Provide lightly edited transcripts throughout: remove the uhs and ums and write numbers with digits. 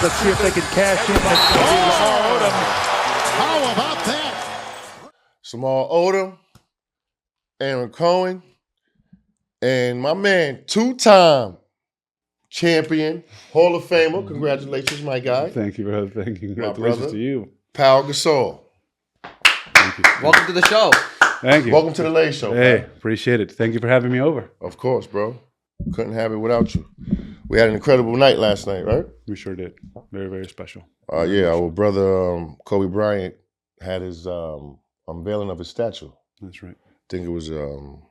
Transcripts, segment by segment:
Let's see if they can cash in. Lamar Odom. How about that? Lamar Odom, Aaron Cohen, and my man, two-time champion, Hall of Famer. Congratulations, my guy. Thank you, brother. Thank you. Congratulations brother. to you. Pau Gasol. Thank you. Welcome to the show. Thank you. Welcome to the LADE show. Hey, man. appreciate it. Thank you for having me over. Of course, bro. Couldn't have it without you. We had an incredible night last night, right? We sure did. Very, very special. Yeah, our brother Kobe Bryant had his unveiling of his statue. That's right. I think it was an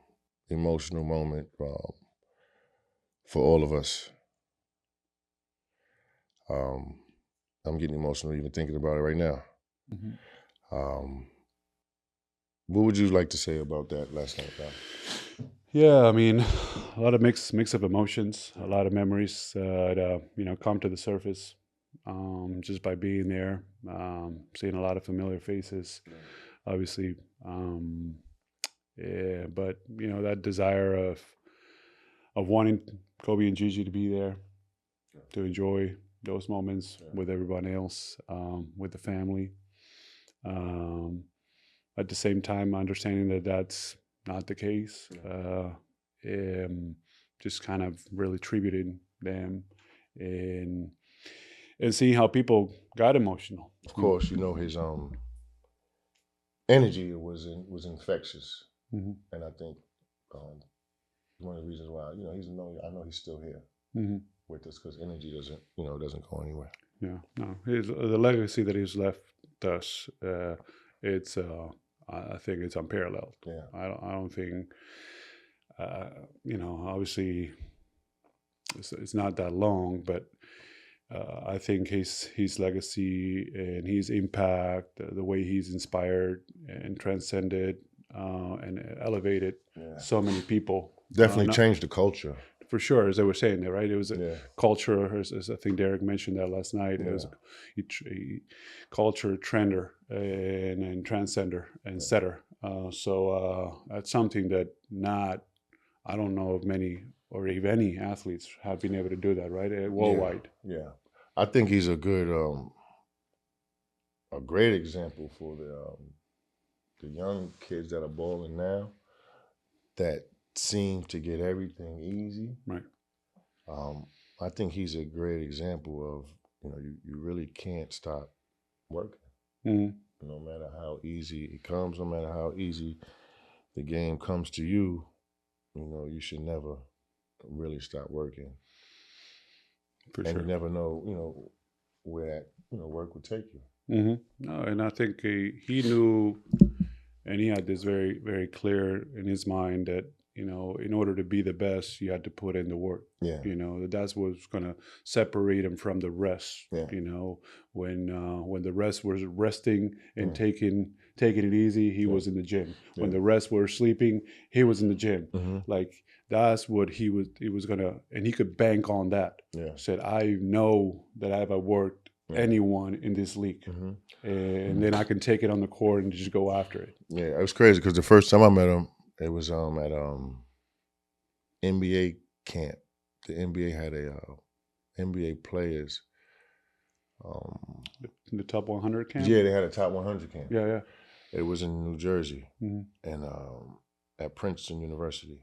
emotional moment for all of us. I'm getting emotional even thinking about it right now. Mm-hmm. What would you like to say about that last night, Pal? Yeah, I mean, a lot of mix of emotions, a lot of memories that come to the surface just by being there, seeing a lot of familiar faces, obviously. Yeah, but that desire of wanting Kobe and Gigi to be there, to enjoy those moments with everyone else, with the family. At the same time, understanding that that's not the case, just kind of really tributing them and seeing how people got emotional. Of course, his energy was infectious, Mm-hmm. and I think one of the reasons why I know he's still here with us because energy doesn't go anywhere. Yeah, no, the legacy that he's left us, it's I think it's unparalleled. Yeah, I don't think obviously it's not that long, but I think his legacy and his impact, the way he's inspired and transcended and elevated so many people, definitely changed the culture. For sure, as they were saying there, right? It was a culture, as I think Derek mentioned that last night. It was a culture trender and transcender and setter. So that's something that I don't know if many or if any athletes have been able to do that, right? Worldwide. Yeah. I think he's a good, a great example for the young kids that are balling now that seem to get everything easy. Right. I think he's a great example of, you really can't stop working. Mm-hmm. No matter how easy it comes, no matter how easy the game comes to you, you should never really stop working. For and sure. you never know, where that, work would take you. Mm-hmm. No, and I think he knew, and he had this very, very clear in his mind that, in order to be the best, you had to put in the work. Yeah. That's what's going to separate him from the rest. Yeah. When the rest was resting and taking it easy, he was in the gym. Yeah. When the rest were sleeping, he was in the gym. Mm-hmm. Like that's what he was gonna, and he could bank on that. Yeah. Said, I know that I've outworked anyone in this league, and then I can take it on the court and just go after it. Yeah, it was crazy because the first time I met him, it was at NBA camp. The NBA had a NBA players. The top 100 camp? Yeah, they had a top 100 camp. Yeah. It was in New Jersey, and at Princeton University.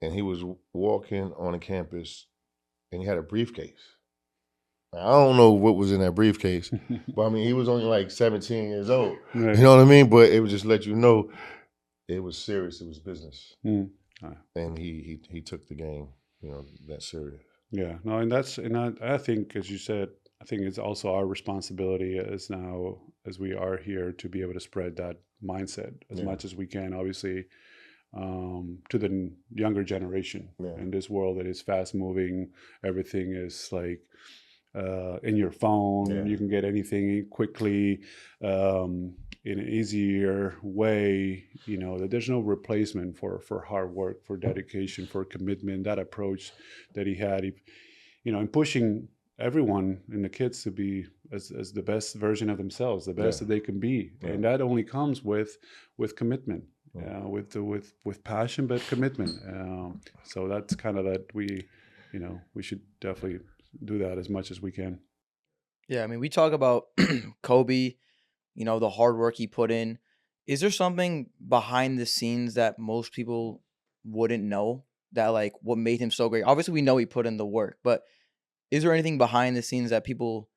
And he was walking on the campus, and he had a briefcase. I don't know what was in that briefcase, but I mean, he was only like 17 years old. Right. You know what I mean? But it would just let you know it was serious. It was business. And he took the game, that serious. Yeah, no, and I think, as you said, I think it's also our responsibility as we are here to be able to spread that mindset as much as we can, obviously, to the younger generation in this world that is fast moving. Everything is like in your phone. You can get anything quickly in an easier way. That there's no replacement for hard work, for dedication, for commitment. That approach that he had, in pushing everyone and the kids to be as the best version of themselves, the best that they can be, and that only comes with commitment. with passion but commitment. So that's kind of that we should definitely do that as much as we can. Yeah, I mean, we talk about Kobe, the hard work he put in. Is there something behind the scenes that most people wouldn't know, that like what made him so great? Obviously, we know he put in the work, but is there anything behind the scenes that people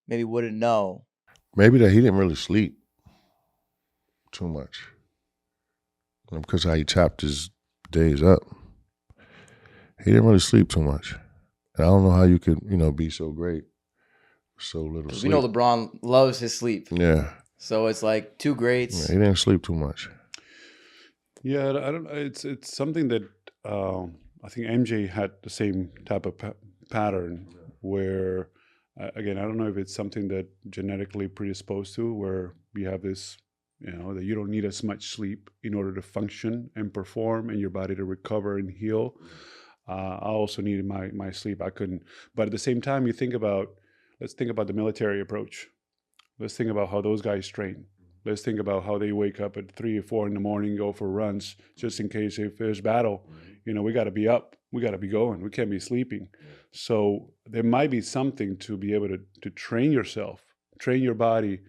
maybe wouldn't know? Maybe that he didn't really sleep too much, because how he chopped his days up. He didn't really sleep too much. And I don't know how you could, be so great, so little sleep. We know LeBron loves his sleep. Yeah. So it's like two greats. Yeah, he didn't sleep too much. Yeah, I don't. It's something that I think MJ had the same type of pattern where, again, I don't know if it's something that genetically predisposed to, where you have this, that you don't need as much sleep in order to function and perform and your body to recover and heal. I also needed my sleep. I couldn't. But at the same time, let's think about the military approach. Let's think about how those guys train. Let's think about how they wake up at 3 or 4 in the morning, go for runs, just in case if there's battle. We got to be up. We got to be going. We can't be sleeping. So there might be something to be able to train yourself, train your body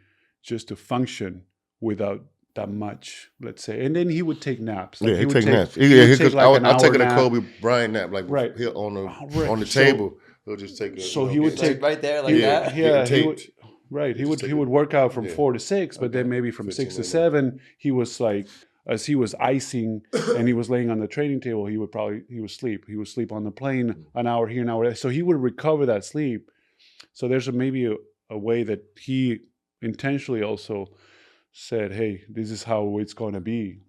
just to function without that much, let's say. And then he would take naps. He'd take naps. I'll take a Kobe Bryant nap, like right. on the table. He'll just take it. So he would take right there like that. Yeah, he would. Right, he would work out from 4 to 6, but then maybe from 6 to 7, he was like, as he was icing and he was laying on the training table, he would sleep. He would sleep on the plane an hour here, an hour there. So he would recover that sleep. So there's maybe a way that he intentionally also said, hey, this is how it's going to be,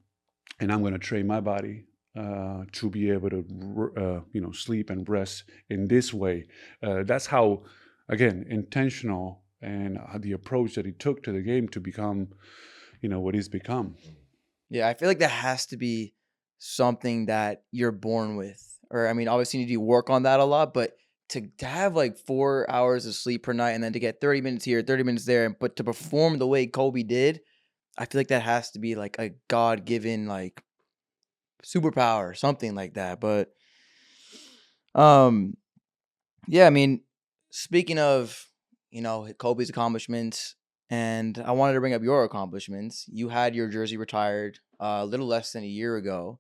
and I'm going to train my body to be able to sleep and rest in this way. That's how, again, intentional. And the approach that he took to the game to become, what he's become. Yeah, I feel like that has to be something that you're born with. Or, I mean, obviously you need to work on that a lot, but to have like 4 hours of sleep per night and then to get 30 minutes here, 30 minutes there, but to perform the way Kobe did, I feel like that has to be like a God-given like superpower, something like that. But, yeah, I mean, speaking of, Kobe's accomplishments, and I wanted to bring up your accomplishments. You had your jersey retired a little less than a year ago.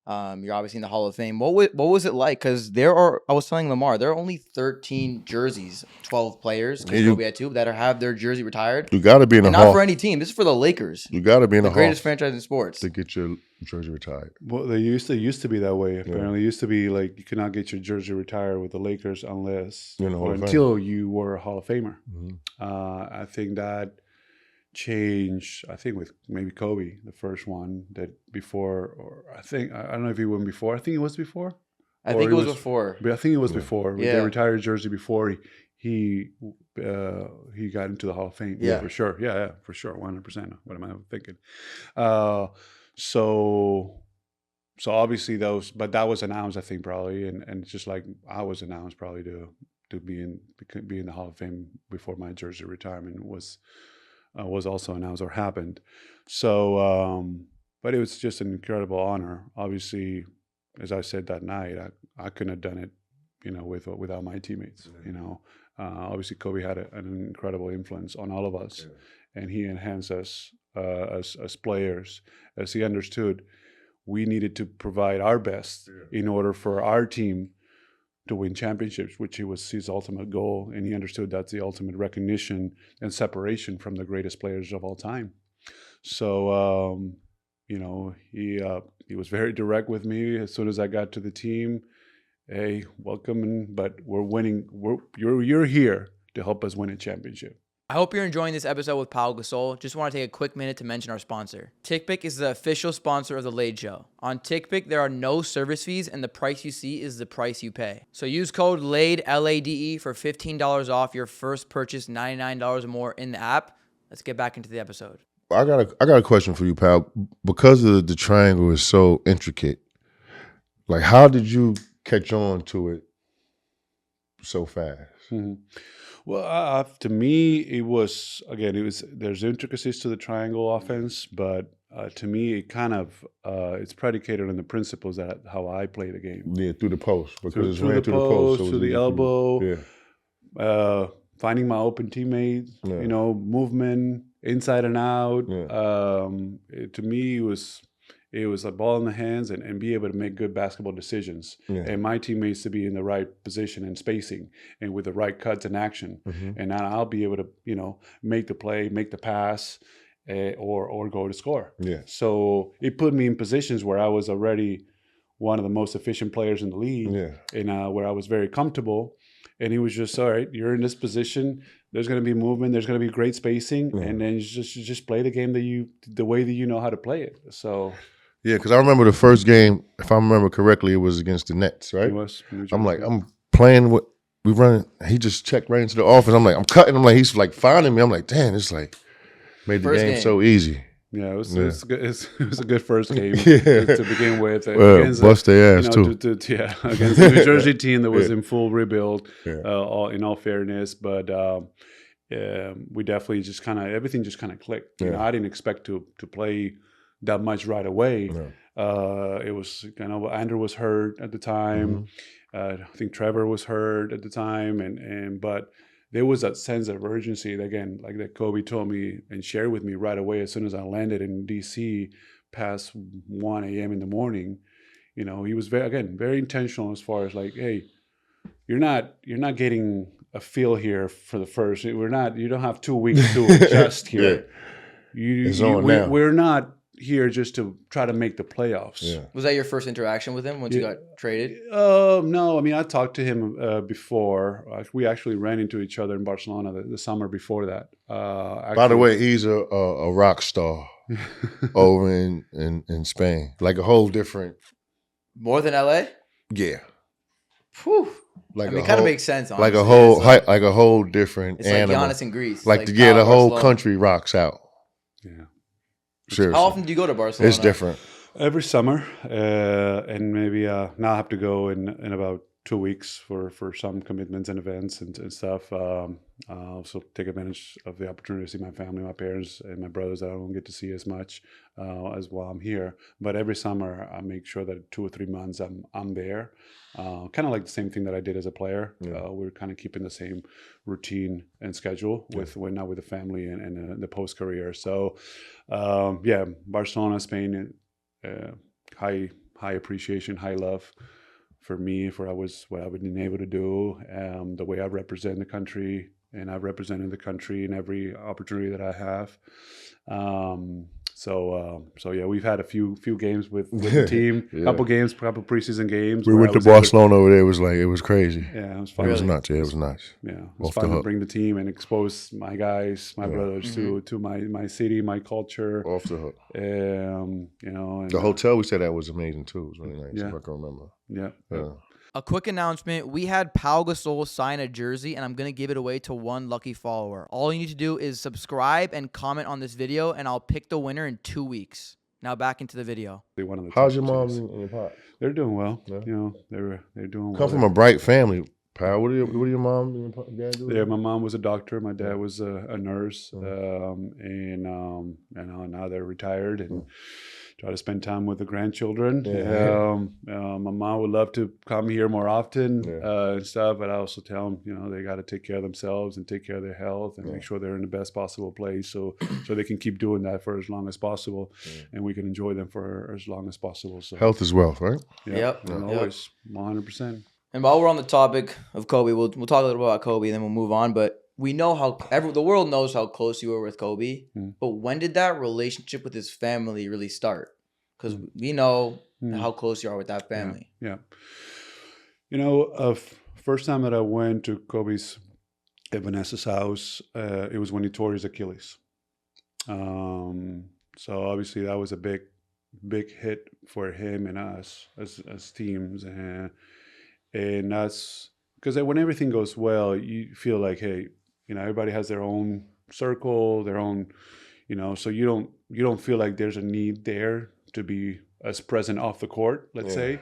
You're obviously in the Hall of Fame. What was it like? Because I was telling Lamar, there are only 13 jerseys, 12 players, because Kobe had 2, that have their jersey retired. You got to be in the Hall. Not for any team. This is for the Lakers. You got to be in the Hall. The greatest franchise in sports. To get your jersey retired. Well, they used to be that way. Apparently, it used to be like you could not get your jersey retired with the Lakers unless or until you were a Hall of Famer. Mm-hmm. I think that changed. I think with maybe Kobe, the first one that before, or I don't know if he went before. I think it was before. I think it was before. But I think it was before. Yeah. They retired jersey before he got into the Hall of Fame. Yeah, for sure. Yeah, for sure. 100%. What am I thinking? So obviously that was announced, I think, probably, and just like I was announced probably to be in the Hall of Fame before my jersey retirement was also announced or happened. So, but it was just an incredible honor. Obviously, as I said that night, I couldn't have done it, without my teammates. Obviously Kobe had an incredible influence on all of us, and he enhanced us as players, as he understood we needed to provide our best in order for our team to win championships, which was his ultimate goal. And he understood that's the ultimate recognition and separation from the greatest players of all time. So, he was very direct with me as soon as I got to the team. Hey, welcome, but we're winning. You're here to help us win a championship. I hope you're enjoying this episode with Pau Gasol. Just want to take a quick minute to mention our sponsor. TickPick is the official sponsor of the LADE show. On TickPick, there are no service fees, and the price you see is the price you pay. So use code LADE, LADE, for $15 off your first purchase, $99 or more in the app. Let's get back into the episode. I got a question for you, Pau. Because the triangle is so intricate, like how did you catch on to it so fast? Mm-hmm. Well, to me, there's intricacies to the triangle offense, but to me, it kind of it's predicated on the principles that how I play the game. Yeah, through the post because it's Through ran the through the post, post, so through the it's easy for elbow, you. Yeah, finding my open teammates, Yeah. you know, movement inside and out. Yeah. To me, it was a ball in the hands and be able to make good basketball decisions. Yeah. And my teammates to be in the right position and spacing and with the right cuts and action. Mhm. And now I'll be able to, you know, make the play, make the pass, or go to score. Yeah. So it put me in positions where I was already one of the most efficient players in the league, Yeah. and where I was very comfortable. And he was just, all right, you're in this position. There's going to be movement. There's going to be great spacing, Yeah. and then you just play the game the way that you know how to play it. So Yeah, because I remember the first game, if I remember correctly, it was against the Nets, right? it was. I'm like, I'm playing with, we running. He just checked right into the office. I'm like, I'm cutting. I'm like, he's like finding me. I'm like, damn, it's like made the First game game. so easy. Yeah, it was good. It was a good first game Yeah. to begin with. Bust their ass too. Against the New Jersey team that was Yeah. in full rebuild. Yeah. In all fairness, but we definitely just kind of everything just kind of clicked. You know, I didn't expect to play that much right away. No. It was kind of Andrew was hurt at the time. Mm-hmm. I think Trevor was hurt at the time, but there was that sense of urgency that, again, like that Kobe told me and shared with me right away as soon as I landed in DC past 1 a.m. in the morning. You know, he was very intentional as far as like, hey, you're not getting a feel here for the first. You don't have 2 weeks to adjust here. It's on now. We're not here just to try to make the playoffs. Yeah. Was that your first interaction with him once you got traded? No, I mean, I talked to him before. We actually ran into each other in Barcelona the summer before that. By the way, he's a rock star over in Spain. Like a whole different. More than LA? Yeah. Whew. Like I mean, it kind of makes sense. Honestly. Like a whole different it's animal. like Giannis in Greece. Like Pau the whole Barcelona. country rocks out. Yeah. Seriously. How often do you go to Barcelona? It's different. Every summer, and maybe now I have to go in about 2 weeks for some commitments and events and stuff. I'll also take advantage of the opportunity to see my family, my parents, and my brothers that I don't get to see as much as while I'm here. But every summer, I make sure that 2 or 3 months I'm there. Kind of like the same thing that I did as a player. Yeah. We're kind of keeping the same routine and schedule with the family and the post career. So Barcelona, Spain. High appreciation, high love for me for what I've been able to do, the way I represent the country, and I've represented the country in every opportunity that I have. So we've had a few games with the team, couple preseason games. We went to Barcelona over there. It was crazy. Yeah, it was fun. It was nuts. Yeah, it was nice. Yeah, it was fun to bring the team and expose my guys, my brothers to my city, my culture. Off the hook. And the hotel we stayed at was amazing too. It was really nice. Yeah. If I can remember. Yeah. A quick announcement. We had Pau Gasol sign a jersey, and I'm going to give it away to one lucky follower. All you need to do is subscribe and comment on this video, and I'll pick the winner in 2 weeks. Now back into the video. How's your mom and your pop? They're doing well. Yeah. You know, they're doing well. Come from a bright family. Pal, what do your mom and your dad do? Yeah, my mom was a doctor. My dad was a nurse. And now they're retired and try to spend time with the grandchildren. My mom would love to come here more often and stuff, but I also tell them, they got to take care of themselves and take care of their health and make sure they're in the best possible place so they can keep doing that for as long as possible and we can enjoy them for as long as possible. So health is wealth, right? Yep. Always 100%. And while we're on the topic of Kobe, we'll talk a little bit about Kobe and then we'll move on. But we know the world knows how close you were with Kobe. But when did that relationship with his family really start? Because we know how close you are with that family. Yeah. First time that I went to Kobe's at Vanessa's house, it was when he tore his Achilles. So obviously that was a big hit for him and us as teams. And that's because when everything goes well, you feel like, hey, everybody has their own circle, their own, so you don't feel like there's a need there to be as present off the court, let's say.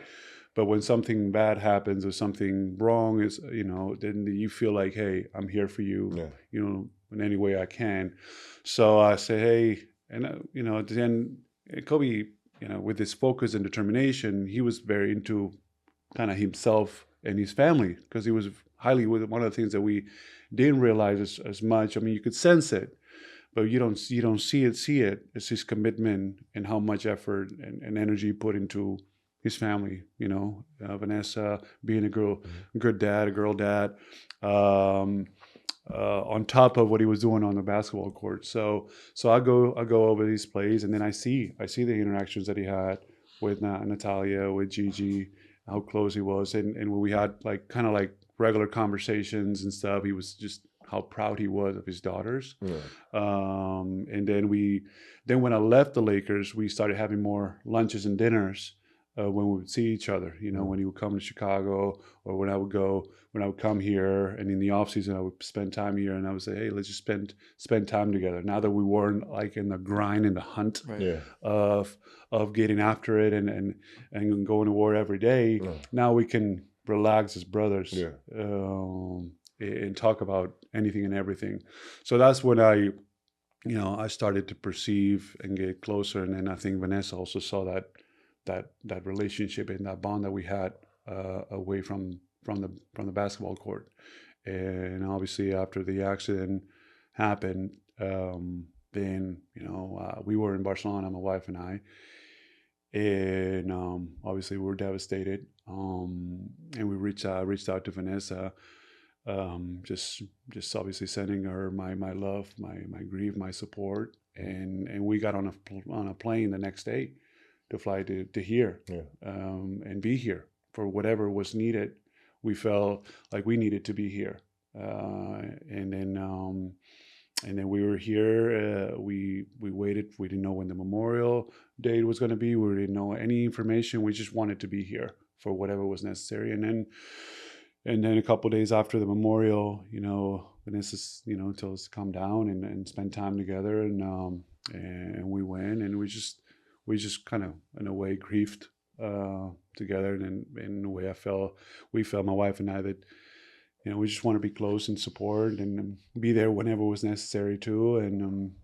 But when something bad happens or something wrong is, then you feel like, hey, I'm here for you, in any way I can. So I say, hey, and at the end, Kobe, with his focus and determination, he was very into kind of himself and his family, because he was highly, one of the things that we didn't realize as much. I mean, you could sense it, but you don't see it. It's his commitment and how much effort and energy he put into his family. Vanessa being a good dad, a girl dad, on top of what he was doing on the basketball court. So I go over these plays, and then I see the interactions that he had with Natalia, with Gigi, how close he was, and when we had kind of regular conversations and stuff, he was just how proud he was of his daughters. Yeah. And then when I left the Lakers, we started having more lunches and dinners when we would see each other. When he would come to Chicago, or when I would come here, and in the off season I would spend time here, and I would say, hey, let's just spend time together. Now that we weren't in the grind and the hunt of getting after it and going to war every day, now we can relax as brothers and talk about anything and everything. So that's when I started to perceive and get closer, and then I think Vanessa also saw that relationship and that bond that we had away from the basketball court. And obviously after the accident happened, then we were in Barcelona, my wife and I, and obviously we were devastated, and we reached out to Vanessa, just obviously sending her my love, my grief, my support, and we got on a plane the next day to fly to here, and be here for whatever was needed. We felt like we needed to be here, and then we were here. We waited. We didn't know when the memorial date was going to be. We didn't know any information. We just wanted to be here for whatever was necessary. And then a couple of days after the memorial, Vanessa, told us to come down and spend time together, and we went, and we just kind of in a way grieved together, and in a way we felt, my wife and I, that we just want to be close and support and be there whenever was necessary too, and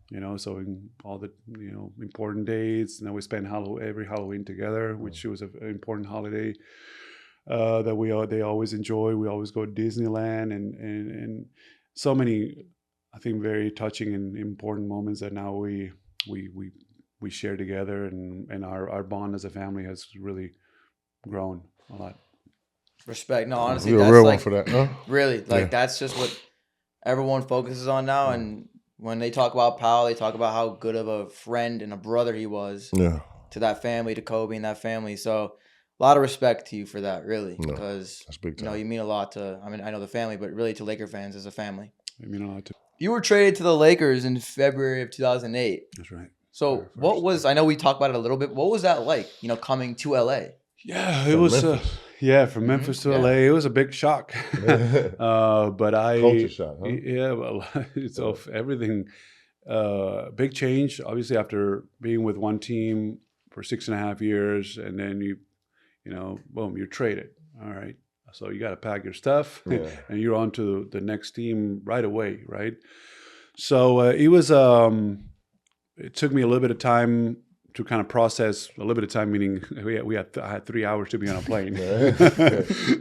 so in all the important dates, and then we spend every Halloween together, which was an important holiday that they always enjoy. We always go to Disneyland, and so many, I think, very touching and important moments that now we share together, and our bond as a family has really grown a lot. Respect. No, honestly, You're a that's real one for that, huh? Really, that's just what everyone focuses on now. And when they talk about Pau, they talk about how good of a friend and a brother he was to that family, to Kobe and that family. So a lot of respect to you for that, really, because that's big time. you mean a lot to. I mean, I know the family, but really to Laker fans as a family. I mean a lot too. You were traded to the Lakers in February of 2008. That's right. So what was? I know we talked about it a little bit. What was that like? Coming to LA. Yeah, it was. From Memphis to LA, it was a big shock. But Culture shock, huh? Yeah, well, it's of everything. Big change, obviously, after being with one team for 6.5 years, and then boom, you're traded. All right, so you got to pack your stuff, and you're on to the next team right away, right? So it was. It took me a little bit of time to kind of process. A little bit of time, meaning I had 3 hours to be on a plane.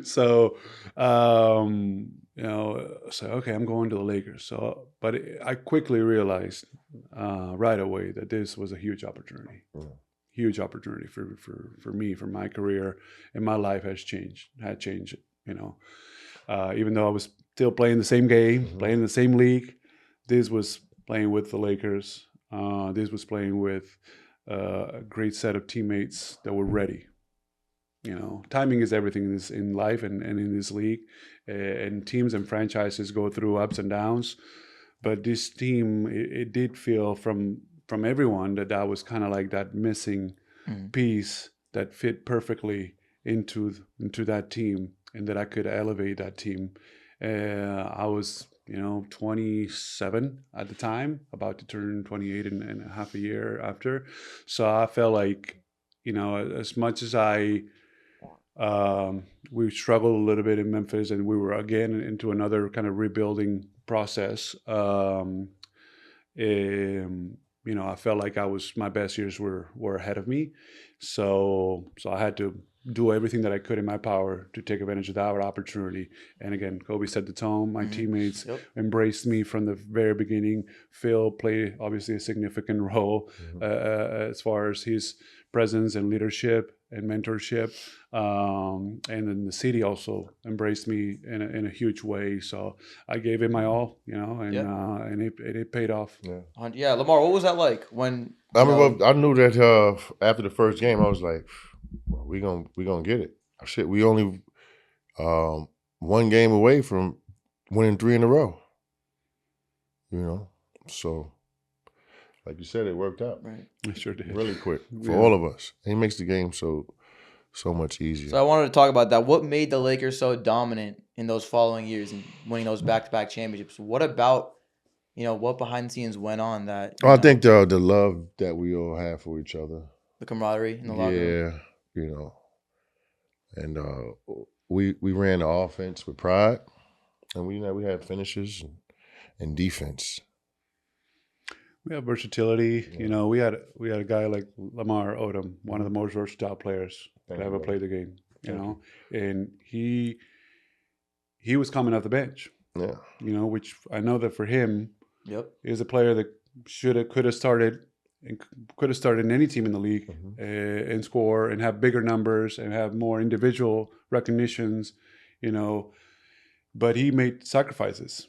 So, okay, I'm going to the Lakers. So, but I quickly realized right away that this was a huge opportunity. Huge opportunity for me, for my career, and my life had changed. Even though I was still playing the same game, playing in the same league, this was playing with the Lakers. This was playing with a great set of teammates that were ready. Timing is everything in life and in this league. And teams and franchises go through ups and downs. But this team, it did feel from everyone that was kind of like that missing piece that fit perfectly into that team, and that I could elevate that team. I was 27 at the time, about to turn 28 in a half a year after. So I felt like, as much as we struggled a little bit in Memphis, and we were again into another kind of rebuilding process. I felt like my best years were ahead of me. So I had to do everything that I could in my power to take advantage of that opportunity. And again, Kobe set the tone. My teammates embraced me from the very beginning. Phil played obviously a significant role as far as his presence and leadership and mentorship. And then the city also embraced me in a huge way. So I gave it my all, and it paid off. Yeah, Lamar, what was that like when? I knew that after the first game, I was like, well, we gonna get it. Shit, we only one game away from winning 3 in a row. So like you said, it worked out. Right. It sure did. Really quick for all of us. He makes the game so much easier. So I wanted to talk about that. What made the Lakers so dominant in those following years and winning those back-to-back championships? What about, what behind the scenes went on that? I think the love that we all have for each other. The camaraderie in the locker room. Yeah, and we ran the offense with pride, and we had finishers and defense. We have versatility. Yeah. We had a guy like Lamar Odom, one of the most versatile players that ever played the game. And he was coming off the bench. Yeah. Which I know that for him, is a player that could have started in any team in the league and score and have bigger numbers and have more individual recognitions. But he made sacrifices.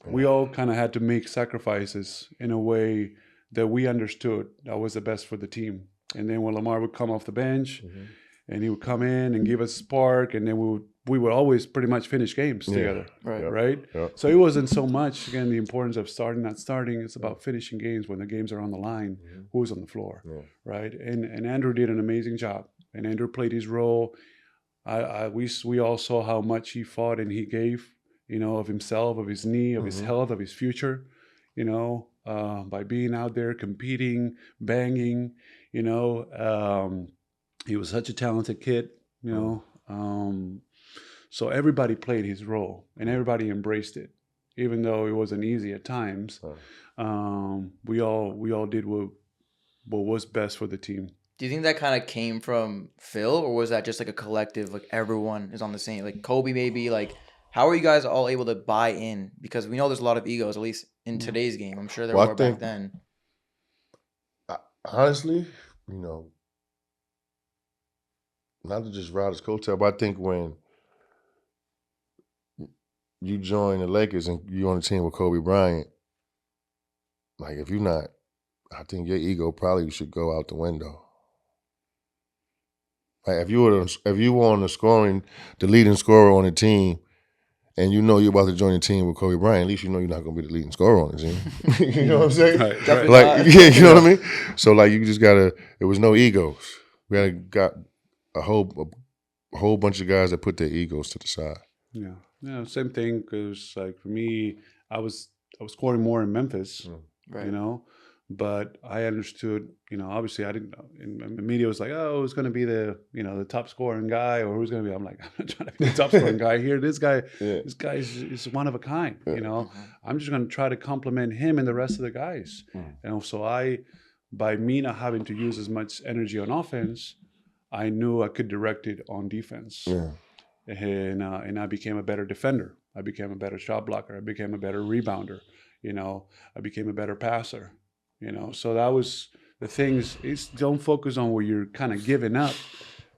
We all kind of had to make sacrifices in a way that we understood that was the best for the team. And then when Lamar would come off the bench and he would come in and give us a spark, and then we would always pretty much finish games together. Right? Yep. So it wasn't so much, again, the importance of starting, not starting. It's about finishing games when the games are on the line, who's on the floor, right? And Andrew did an amazing job. And Andrew played his role. We all saw how much he fought and he gave, of himself, of his knee, of his health, of his future, by being out there competing, banging, he was such a talented kid, so everybody played his role and everybody embraced it, even though it wasn't easy at times. We all did what was best for the team. Do you think that kind of came from Phil, or was that just like a collective, like everyone is on the same, like Kobe maybe, like how are you guys all able to buy in? Because we know there's a lot of egos, at least in today's game. I'm sure there were back then. Honestly, not to just ride his coattail, but I think when you join the Lakers and you're on the team with Kobe Bryant, like if you're not, I think your ego probably should go out the window. Like if you were on the leading scorer on the team, and you're about to join the team with Kobe Bryant, at least you're not going to be the leading scorer on the team. You know what I'm saying? Right. You know what I mean? So you just there was no egos. We got a whole bunch of guys that put their egos to the side. Yeah, same thing. Because for me, I was scoring more in Memphis, but I understood. Obviously, I didn't. And the media was like, "Oh, who's going to be the top scoring guy, or who's going to be?" I'm like, I'm not trying to be the top scoring guy here. This guy is one of a kind. I'm just going to try to complement him and the rest of the guys. So by me not having to use as much energy on offense, I knew I could direct it on defense. And I became a better defender. I became a better shot blocker. I became a better rebounder. I became a better passer. So that was the things. Is don't focus on where you're kind of giving up.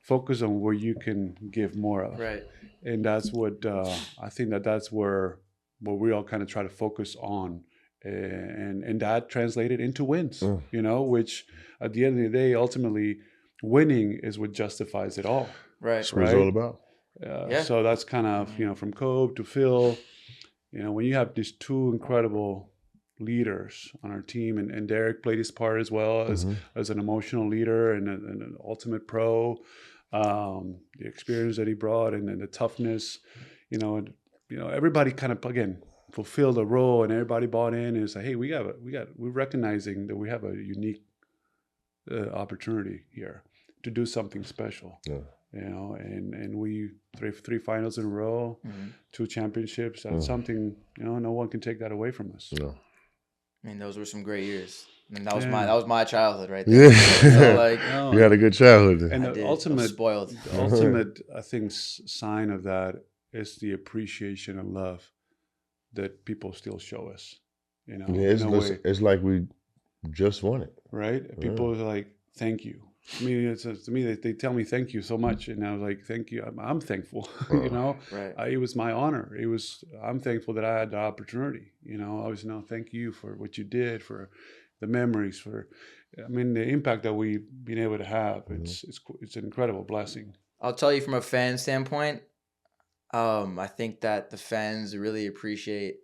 Focus on where you can give more of. Right. And that's what I think that's where we all kind of try to focus on, and that translated into wins. Which at the end of the day, ultimately, winning is what justifies it all. Right. That's what it's all about. So that's kind of from Kobe to Phil. When you have these two incredible leaders on our team, and Derek played his part as well as an emotional leader and an ultimate pro. The experience that he brought and the toughness, everybody kind of again fulfilled a role, and everybody bought in and said, hey, we're recognizing that we have a unique opportunity here to do something special. And we three finals in a row, 2 championships. That's something, no one can take that away from us. I mean, those were some great years. And that was Yeah. my childhood right there. Yeah. So, like, No, You had a good childhood. and I the did. I was spoiled. the ultimate, I think, sign of that is the appreciation and love that people still show us. You know, Yeah, in a way, it's like we just won it. right? People are like, "Thank you." I mean, to me, they tell me thank you so much, and I was like, "Thank you." I'm thankful. You know, Right. it was my honor. I'm thankful that I had the opportunity. You know, I was thank you for what you did, for the memories, I mean, the impact that we've been able to have. It's an incredible blessing. I'll tell you from a fan standpoint, I think that the fans really appreciate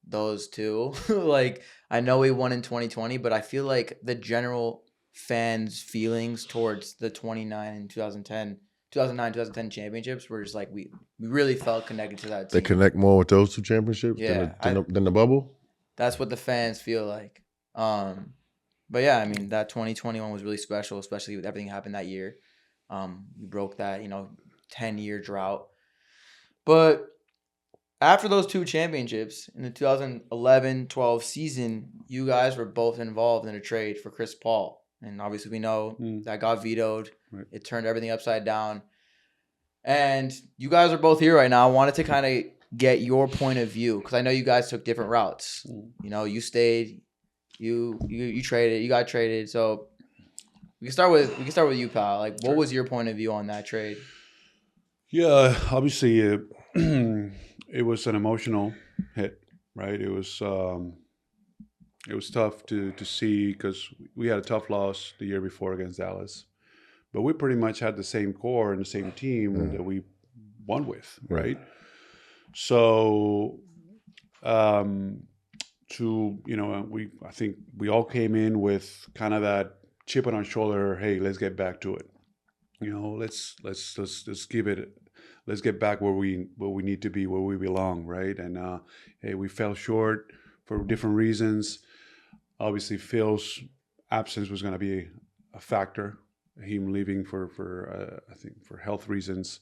those two. Like, I know we won in 2020, but I feel like the general fans' feelings towards the 2009, 2010 championships were just like, we really felt connected to that team. They connect more with those two championships than the bubble. That's what the fans feel like. But yeah, I mean, that 2021 was really special, especially with everything happened that year. We broke that, 10-year drought. But after those two championships in the 2011-12 season, you guys were both involved in a trade for Chris Paul. And obviously we know that got vetoed. Right. It turned everything upside down. And you guys are both here right now. I wanted to kind of get your point of view because I know you guys took different routes. You stayed, you traded, you got traded. So we can start with you, pal. Like, what was your point of view on that trade? Yeah, obviously, it was an emotional hit, right? It was tough to see because we had a tough loss the year before against Dallas, but we pretty much had the same core and the same team that we won with, right? So, I think we all came in with kind of that chip on our shoulder. Hey, let's get back to it. Let's give it. Let's get back where we need to be, where we belong, right? And hey, we fell short for different reasons. Obviously, Phil's absence was going to be a factor. Him leaving for I think for health reasons.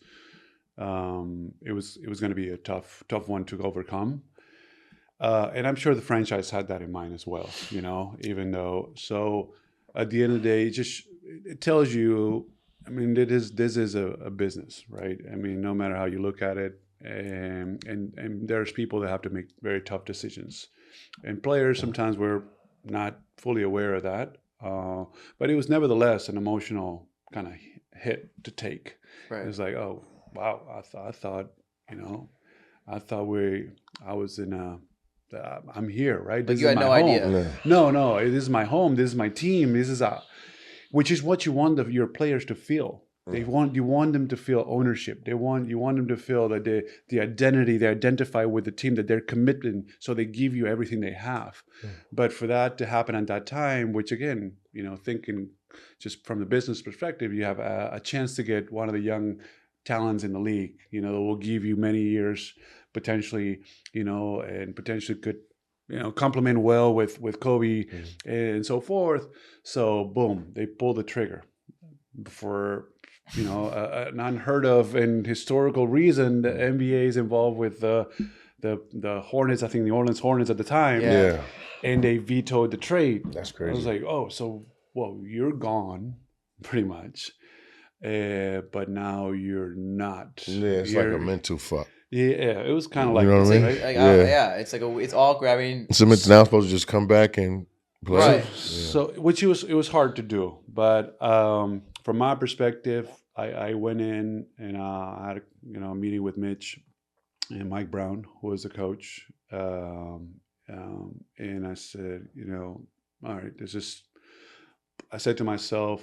It was going to be a tough one to overcome. And I'm sure the franchise had that in mind as well. Even though at the end of the day, it tells you. I mean, this is a business, right? I mean, no matter how you look at it, and there's people that have to make very tough decisions, and players sometimes were not fully aware of that. But it was nevertheless an emotional kind of hit to take. Right. It was like, oh wow, I thought I was in I'm here, right? But you had no idea. No, this is my home. This is my team. Which is what you want your players to feel. You want them to feel ownership. You want them to feel that the identity, they identify with the team, that they're committed, so they give you everything they have. But for that to happen at that time, which again, thinking just from the business perspective, you have a chance to get one of the young talents in the league, that will give you many years potentially, and potentially could complement well with Kobe and so forth. So boom, they pull the trigger for an unheard of and historical reason. The NBA is involved with the Hornets. I think the Orleans Hornets at the time. Yeah. And they vetoed the trade. That's crazy. I was like, oh, so you're gone, pretty much. But now you're not. Yeah, it's like a mental fuck. Yeah, it was kind of like, what I mean? Right? It's like it's all grabbing. So now supposed to just come back and play. Right. So which it was hard to do, but from my perspective, I went in and I had a meeting with Mitch and Mike Brown, who was the coach, and I said, all right, I said to myself,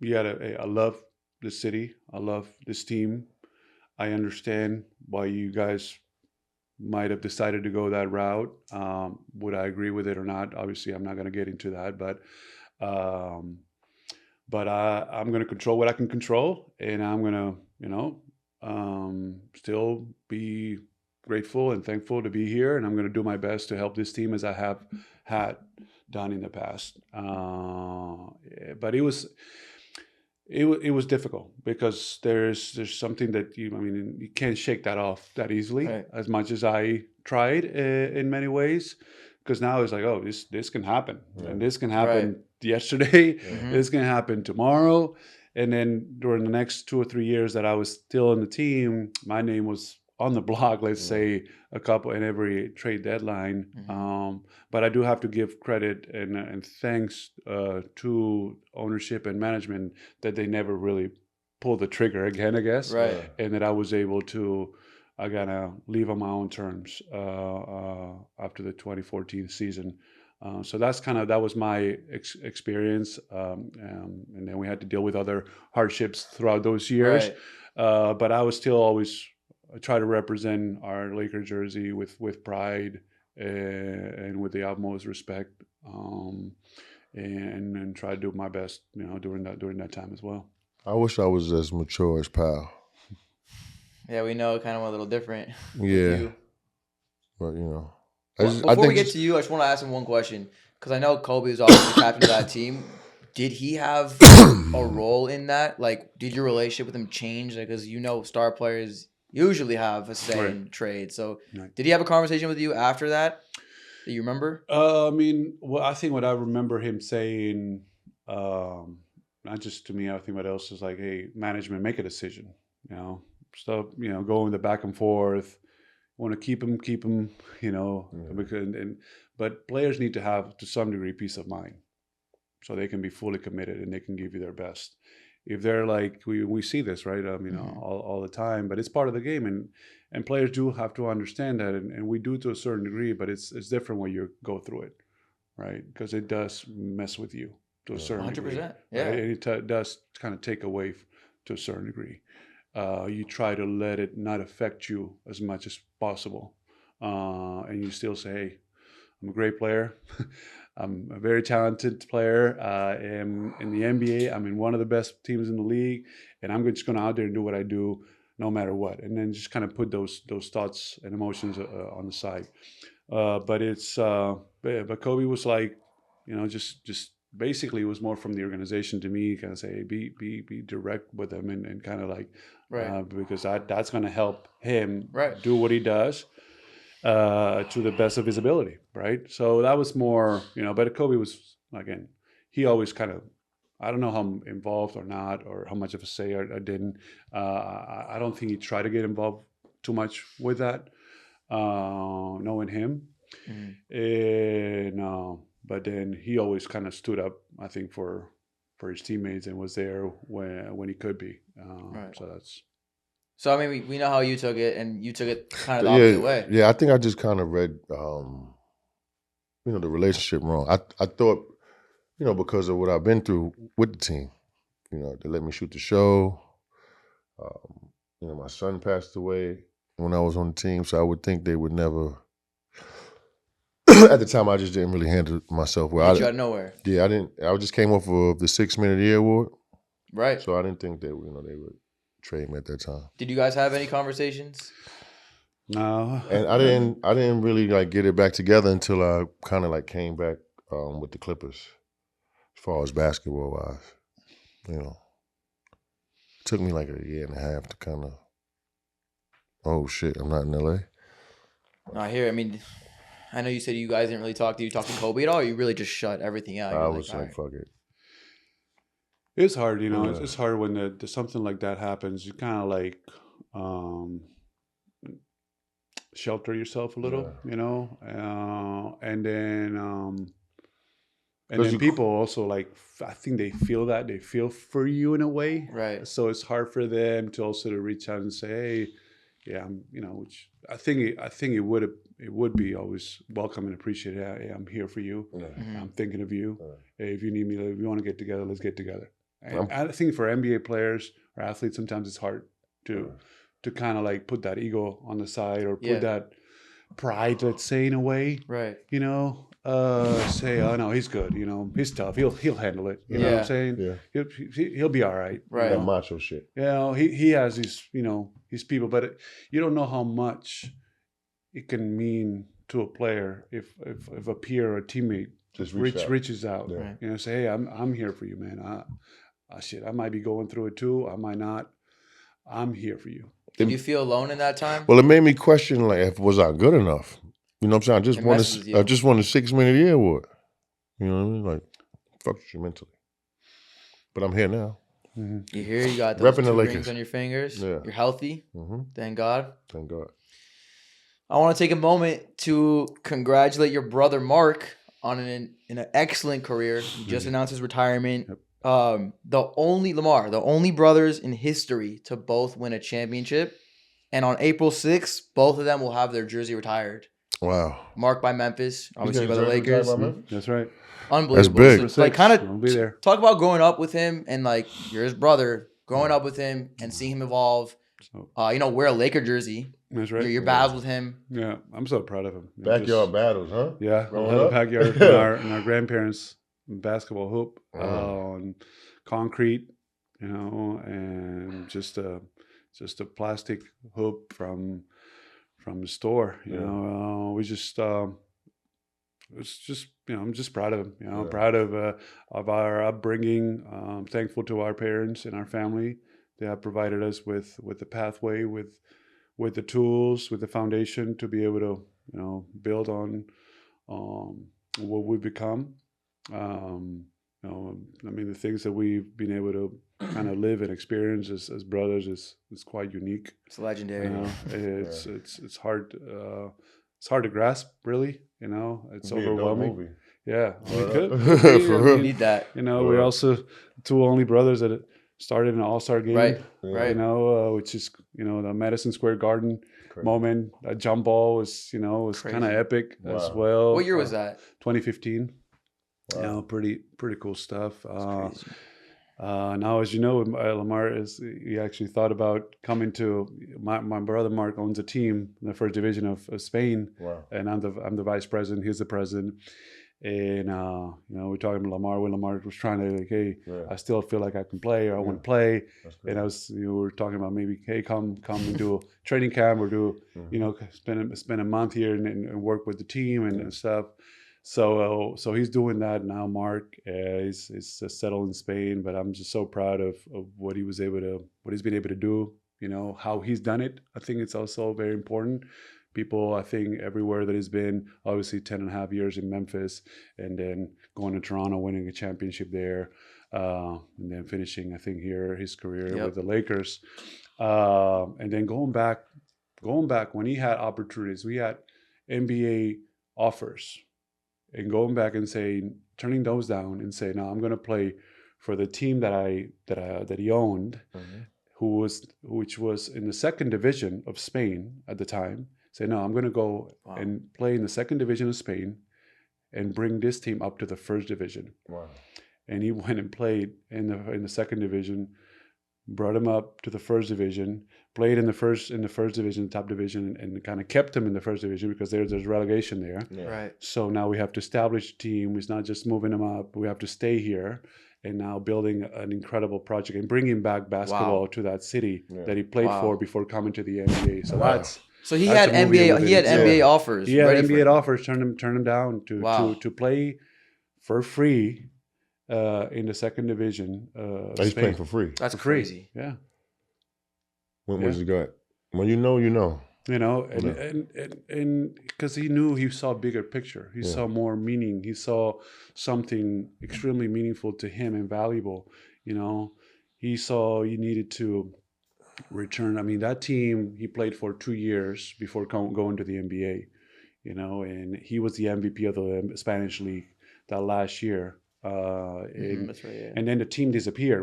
I love this city, I love this team. I understand why you guys might have decided to go that route. Would I agree with it or not? Obviously, I'm not going to get into that, but I'm going to control what I can control, and I'm going to, still be grateful and thankful to be here, and I'm going to do my best to help this team as I have had done in the past. But it was difficult because there's something that you can't shake that off that easily. Right. As much as I tried in many ways because now it's like, oh, this can happen, and this can happen yesterday, this can happen tomorrow, and then during the next 2 or 3 years that I was still on the team, my name was on the block, let's say a couple in every trade deadline. But I do have to give credit and thanks to ownership and management that they never really pulled the trigger again, I guess, Right. and that I was able to. I gotta leave on my own terms after the 2014 season. So that was my experience, and then we had to deal with other hardships throughout those years. Right. But I was still always try to represent our Laker jersey with pride and with the utmost respect, and try to do my best, during that time as well. I wish I was as mature as Pau. Yeah, we know kind of a little different. Yeah. But, Before we get to you, I just want to ask him one question. Because I know Kobe was obviously the captain of that team. Did he have a role in that? Like, did your relationship with him change? Because star players usually have a say in trade. So did he have a conversation with you after that you remember? I think what I remember him saying, not just to me, I think what else is like, hey, management, make a decision. Stop, going the back and forth. Want to keep him, because but players need to have, to some degree, peace of mind, so they can be fully committed and they can give you their best. If they're like, we see this, right? All the time, but it's part of the game, and players do have to understand that, and we do to a certain degree, but it's different when you go through it, right? Because it does mess with you to a certain 100%, degree. Yeah. Right? And it does kind of take away to a certain degree. You try to let it not affect you as much as possible. And you still say, hey, I'm a great player. I'm a very talented player. I'm in the NBA. I'm in one of the best teams in the league. And I'm just going to out there and do what I do no matter what. And then just kind of put those thoughts and emotions on the side. But Kobe was like, just basically it was more from the organization to me, kind of say, hey, be direct with them and kind of like, because that's going to help him do what he does to the best of his ability, right? So that was more, but Kobe was, again, he always kind of, I don't know how involved or not, or how much of a say I didn't. I don't think he tried to get involved too much with that, knowing him. And but then he always kind of stood up, I think, for his teammates and was there when he could be. So that's. So I mean, we know how you took it, and you took it kind of the opposite way. Yeah, I think I just kind of read, the relationship wrong. I thought, because of what I've been through with the team, they let me shoot the show. My son passed away when I was on the team, so I would think they would never. At the time, I just didn't really handle myself well. You out of nowhere. Yeah, I didn't. I just came off of the 6 Man of the Year award, right? So I didn't think they would trade me at that time. Did you guys have any conversations? No. And I didn't really like get it back together until I kind of like came back with the Clippers, as far as basketball wise. It took me like a year and a half to kind of. Oh shit! I'm not in LA. No, I hear. I mean. I know you said you guys didn't really talk. Did you talk to Kobe at all? Or you really just shut everything out? I was like, fuck it. It's hard, It's hard when something like that happens. You kind of like shelter yourself a little, and then people also like. I think they feel that they feel for you in a way, right? So it's hard for them to also to reach out and say, hey, yeah, which I think it would be always welcome and appreciated. Hey, I'm here for you. Mm-hmm. I'm thinking of you. Hey, if you need me, if you want to get together, let's get together. And I think for NBA players or athletes, sometimes it's hard to kind of like put that ego on the side or put that pride, let's say, in a way. Right. Say, oh no, he's good. He's tough. He'll handle it. You know what I'm saying? Yeah. He'll be all right. Right. That macho shit. He has his his people, but you don't know how much it can mean to a player if a peer or a teammate just reaches out. Yeah. Say, hey, I'm here for you, man. I might be going through it too. I might not. I'm here for you. Did you feel alone in that time? Well, it made me question, like, was I good enough? You know what I'm saying? It messes with you. I just won the 6 Man of the Year award. You know what I mean? Like, fuck with you mentally. But I'm here now. You hear you got those Repping the 2 Lakers. rings on your fingers. Yeah. You're healthy. Thank God. Thank God. I want to take a moment to congratulate your brother Mark on an excellent career. He just announced his retirement. Yep. The only brothers in history to both win a championship. And on April 6th, both of them will have their jersey retired. Wow. Mark by Memphis, obviously by the jersey retired Lakers. by Memphis? That's right. Unbelievable. That's big. So, like, kind I'll be of there. talk about growing up with him and like you're his brother, growing up with him and seeing him evolve. So, Wear a Laker jersey. that's right. Your battles with him. Yeah, I'm so proud of him. Backyard battles, huh? Yeah, Growing we had a up? backyard in our grandparents' basketball hoop on concrete, and just a plastic hoop from the store. We just it's just I'm just proud of him. I'm proud of our upbringing. Thankful to our parents and our family. They have provided us with the pathway, with the tools, with the foundation to be able to build on what we've become. The things that we've been able to kind of live and experience as brothers is quite unique. It's legendary. It's hard. It's hard to grasp, really. It's overwhelming. Movie. Yeah, it could. For real. You need that. We're also two only brothers that started an All-Star game. Right. Which is the Madison Square Garden moment. That jump ball was kind of epic as well. What year was that? 2015. Wow. Pretty cool stuff. Now, as you know, Lamar he actually thought about coming to my brother Mark owns a team in the first division of Spain. Wow. And I'm the vice president. He's the president. And we're talking to Lamar when Lamar was trying to hey, I still feel like I can play or I want to play. And we were talking about maybe hey, come and do a training camp or do spend a month here and work with the team and stuff. So he's doing that now. Mark is settled in Spain, but I'm just so proud of what he's been able to do. How he's done it. I think it's also very important. People, I think, everywhere that he's been, obviously 10.5 years in Memphis, and then going to Toronto, winning a championship there, and then finishing, I think, here his career with the Lakers, and then going back when he had opportunities, we had NBA offers. And going back and turning those down and say, no, I'm going to play for the team that he owned, which was in the second division of Spain at the time. Say, no, I'm going to go and play in the second division of Spain and bring this team up to the first division. Wow. And he went and played in the second division, brought him up to the first division, played in the first division, top division, and kind of kept him in the first division because there's relegation there. Yeah. Right. So now we have to establish a team. It's not just moving him up. We have to stay here and now building an incredible project and bringing back basketball to that city that he played for before coming to the NBA. So So he had NBA offers. He had NBA offers. Turn him down to play for free in the second division. He's playing for free. That's crazy. Yeah. When was he got? When you know. And because he saw a bigger picture. He saw more meaning. He saw something extremely meaningful to him and valuable. He saw he needed to return. I mean, that team he played for 2 years before going to the NBA, and he was the MVP of the Spanish League that last year. That's right, And then the team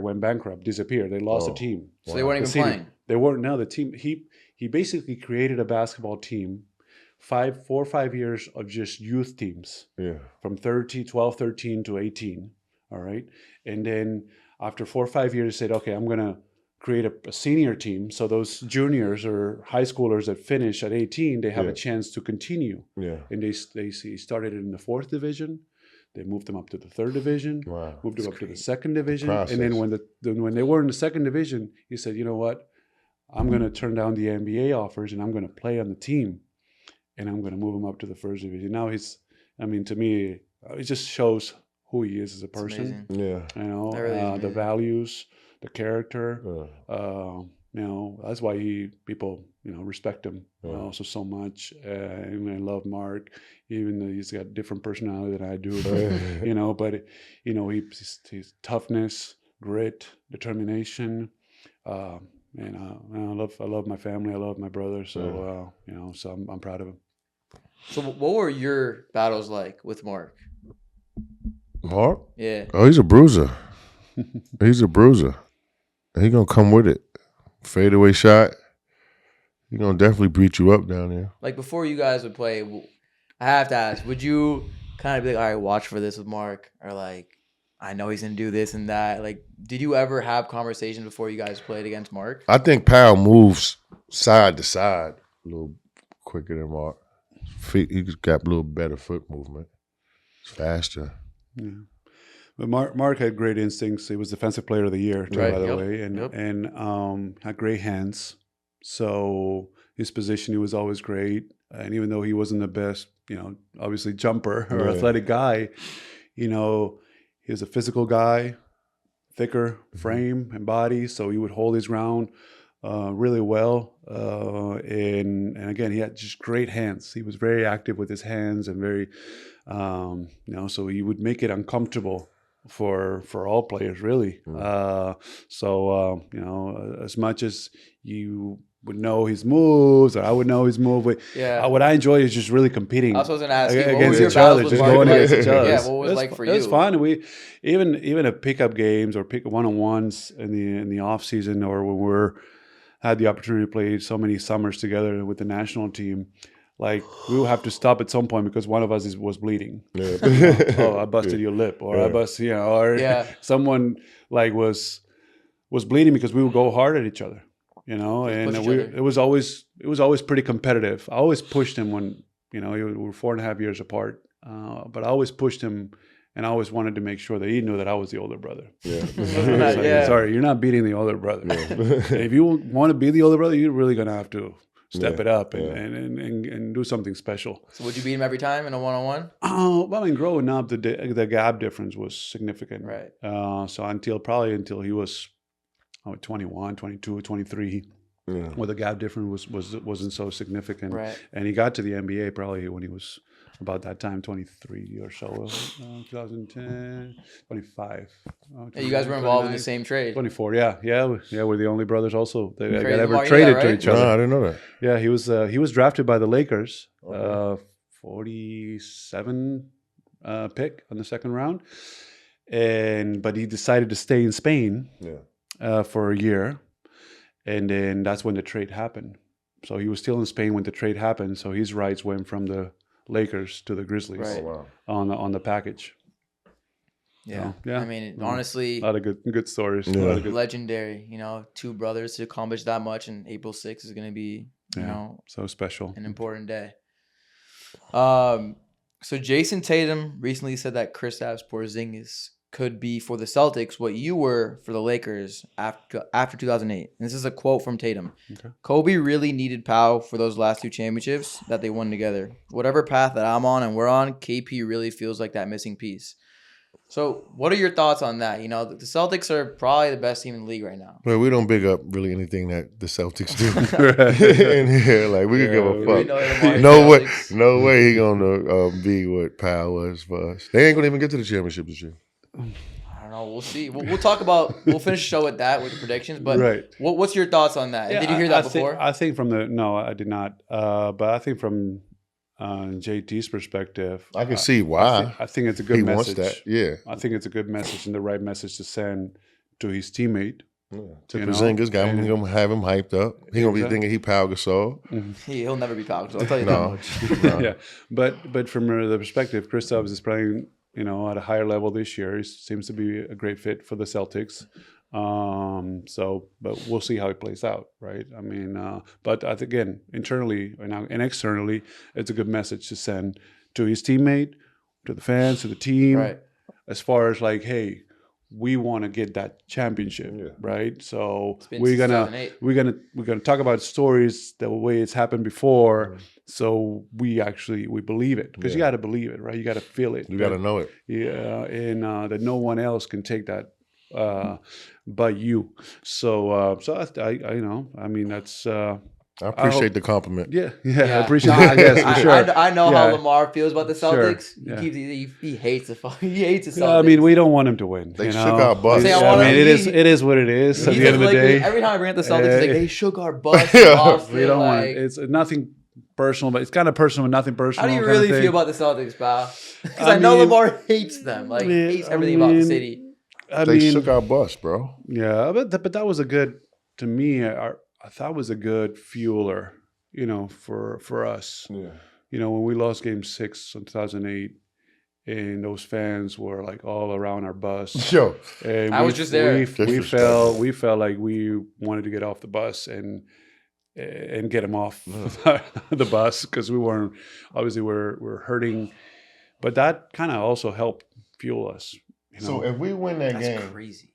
went bankrupt, disappeared. They lost the team. So they weren't even playing. They weren't. Now the team, he basically created a basketball team, 4 or 5 years of just youth teams. Yeah. From 12, 13 to 18. All right. And then after 4 or 5 years, said, okay, I'm going to create a senior team. So those juniors or high schoolers that finish at 18, they have a chance to continue. Yeah. And they started in the 4th division. They moved them up to the 3rd division. Wow. Moved them up to the 2nd division. And then when they were in the 2nd division, he said, you know what? I'm going to turn down the NBA offers and I'm going to play on the team. And I'm going to move him up to the 1st division. Now to me, it just shows who he is as a person. Yeah. The values, the character. that's why people respect him also so much. And I love Mark, even though he's got a different personality than I do. But but his toughness, grit, determination. And I love my family. I love my brother. So so I'm proud of him. So what were your battles like with Mark? Mark? Yeah. Oh, he's a bruiser. He's a bruiser. He gonna come with it. Fadeaway shot. He gonna definitely beat you up down there. Like before you guys would play, I have to ask, would you kind of be like, all right, watch for this with Mark, or like, I know he's gonna do this and that? Like, did you ever have conversations before you guys played against Mark? I think Pau moves side to side a little quicker than Mark. Feet, he's got a little better foot movement. It's faster. Yeah. But Mark had great instincts. He was Defensive Player of the Year, too, by the way, and had great hands. So his position, he was always great. And even though he wasn't the best, obviously jumper or athletic guy, he was a physical guy, thicker frame and body, so he would hold his ground really well. And again, he had just great hands. He was very active with his hands and very, so he would make it uncomfortable for all players, really. As much as you would know his moves, or I would know his move, but what I enjoy is just really competing. That's what I was going to ask you. Against each other, just going against each other. Yeah, what was it like for you? It was fun. We even at pickup games or pick one-on-ones in the off season, or when had the opportunity to play so many summers together with the national team. Like, we would have to stop at some point because one of us was bleeding. Yeah. Oh, I busted your lip, or I busted, or someone like was bleeding because we would go hard at each other, and it was always pretty competitive. I always pushed him when, we were 4.5 years apart, but I always pushed him, and I always wanted to make sure that he knew that I was the older brother. Yeah. Sorry, you're not beating the older brother. Yeah. If you want to be the older brother, you're really gonna have to step it up and do something special. So would you beat him every time in a one-on-one? Well, growing up, the gap difference was significant. Right. So until he was 21, 22, 23, where the gap difference wasn't so significant. Right. And he got to the NBA probably when he was about that time, 23 or so, 2010, 25. You guys were involved in the same trade. 24, yeah. We're the only brothers also that got ever traded to each other. No, I didn't know that. Yeah, he was drafted by the Lakers, 47 pick on the second round, but he decided to stay in Spain for a year, and then that's when the trade happened. So he was still in Spain when the trade happened. So his rights went from the Lakers to the Grizzlies on the package. Yeah. So, I mean, honestly, a lot of good stories. Yeah. A lot of good, legendary. Two brothers to accomplish that much, and April 6th is going to be, so special, an important day. So Jason Tatum recently said that Kristaps Porzingis could be for the Celtics what you were for the Lakers after 2008. And this is a quote from Tatum. Okay. Kobe really needed Pau for those last two championships that they won together. Whatever path that I'm on and we're on, KP really feels like that missing piece. So what are your thoughts on that? The Celtics are probably the best team in the league right now. Well, we don't big up really anything that the Celtics do. In here, like, we could give a fuck. No way he gonna be what Pau was for us. They ain't gonna even get to the championship this year. I don't know. We'll see. We'll talk about. We'll finish the show with that, with the predictions. But what's your thoughts on that? Did you hear that before? I think no, I did not. But I think from JT's perspective, I can see why. I think it's a good message. Wants that. Yeah, I think it's a good message and the right message to send to his teammate. To Porzingis, he gonna have him hyped up. He gonna be thinking he Pau Gasol. Mm-hmm. He'll never be Pau Gasol. I'll tell you that much. No. Yeah, but from the perspective, Kristaps is playing, at a higher level this year. He seems to be a great fit for the Celtics. But we'll see how it plays out, right? I mean, but I think, again, internally and externally, it's a good message to send to his teammate, to the fans, to the team, right? As far as like, hey, we want to get that championship, right? So we're gonna talk about stories the way it's happened before. So we believe it, because you got to believe it, right? You got to feel it. You got to know it. Yeah, and that no one else can take that but you. So I that's. I appreciate the compliment. Yeah, Yeah. I appreciate that. Yes, for sure. I know Yeah. how Lamar feels about the Sure, Celtics. yeah. He hates the he hates the Celtics. Yeah, I mean, we don't want him to win. They you shook know? our bus. Say, I I wanna- mean, he- it is what it is. At He the end of the says, like, day, every time I bring up the Celtics, he's like, they shook our butts. Yeah. Austin, we don't want like, it. It's nothing personal, but it's kind of personal, but nothing personal. how do you kind of really thing. feel about the Celtics, pal? Because I I know mean- Lamar hates them. Like, hates everything about the city. They shook our bus, bro. Yeah, but that was a good, to me, I thought was a good fueler, for us. Yeah. When we lost Game 6 in 2008, and those fans were like all around our bus. Yo. And I was just there. We felt like we wanted to get off the bus and get them off the bus because we weren't, obviously we're hurting, but that kind of also helped fuel us. So if we win that That's game, crazy.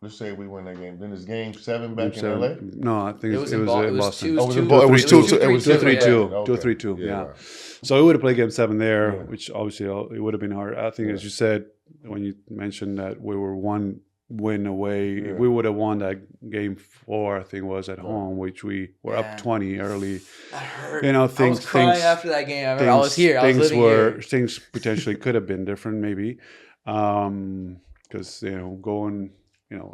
let's say we win that game, then is Game 7 back in So- LA? No, I think It it was was in in Boston. Boston. Oh, it was 2-2. So it was 2-3-2. Okay. 2-3-2. Yeah. right. So we would have played Game 7 there, Yeah. which obviously it would have been hard. I think, as you said, when you mentioned that we were one win away, if we would have won that Game 4, I think was at home, which we were up 20 early. That hurt. I was crying after that game. I remember I was here. I was Things living here. things potentially could have been different, maybe, because going.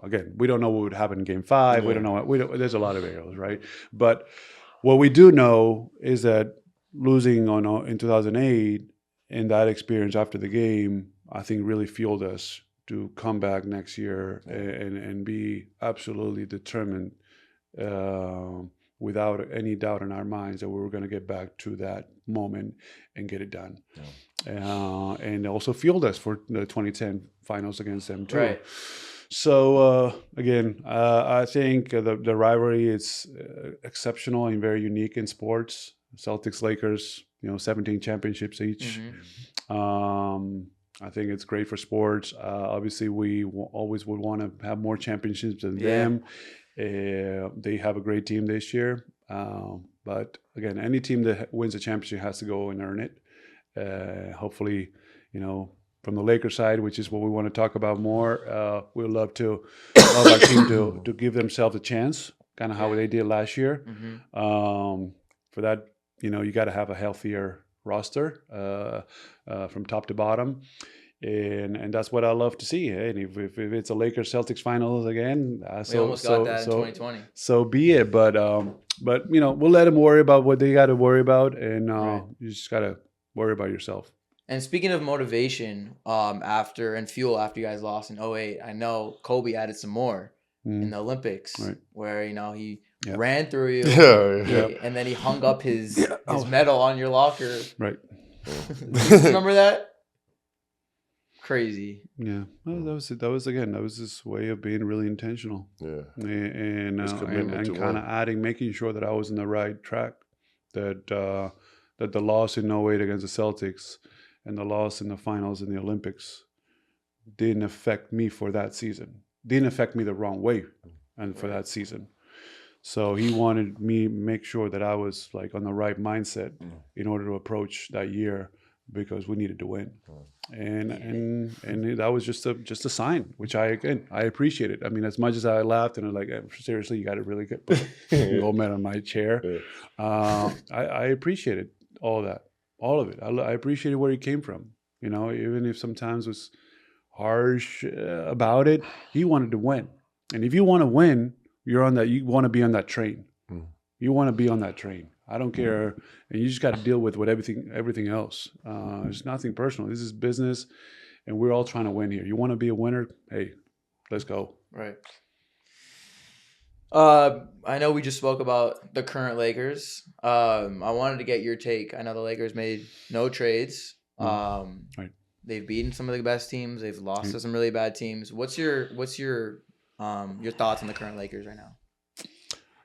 Again, we don't know what would happen in Game 5. We don't know. There's a lot of variables, right? But what we do know is that losing in 2008 and that experience after the game, I think really fueled us to come back next year and be absolutely determined, without any doubt in our minds, that we were going to get back to that moment and get it done. Yeah. And also fueled us for the 2010 finals against them too. Right. So again, I think the rivalry is exceptional and very unique in sports. Celtics, Lakers, 17 championships each. Mm-hmm. I think it's great for sports. Obviously, we always would want to have more championships than them. They have a great team this year. But again, any team that wins a championship has to go and earn it. Hopefully, from the Lakers side, which is what we want to talk about more, we'd love our team to give themselves a chance, kind of how they did last year. Mm-hmm. For that, you got to have a healthier roster from top to bottom, and that's what I love to see. And if it's a Lakers Celtics finals again, We almost got that in 2020. So be it. But we'll let them worry about what they got to worry about, and you just got to worry about yourself. And speaking of motivation, after you guys lost in 2008, I know Kobe added some more in the Olympics, where he ran through you, and then he hung up his medal on your locker. Right. Remember that? Crazy. Yeah. Well, that was his way of being really intentional. Yeah. And kind of making sure that I was in the right track. That the loss in 2008 against the Celtics and the loss in the finals in the Olympics didn't affect me for that season. Didn't affect me the wrong way and for that season. So he wanted me to make sure that I was like on the right mindset in order to approach that year, because we needed to win. And that was just a sign, which I appreciated. I mean, as much as I laughed and I'm like, seriously, you got to really get gold medal on my chair. I appreciated all that. All of it. I appreciated where he came from. Even if sometimes it was harsh about it, he wanted to win. And if you want to win, you want to be on that train. You want to be on that train. I don't care. And you just got to deal with everything else. It's nothing personal. This is business, and we're all trying to win here. You want to be a winner? Hey, let's go. Right. I know we just spoke about the current Lakers. I wanted to get your take. I know the Lakers made no trades. Right. They've beaten some of the best teams. They've lost to some really bad teams. What's your thoughts on the current Lakers right now?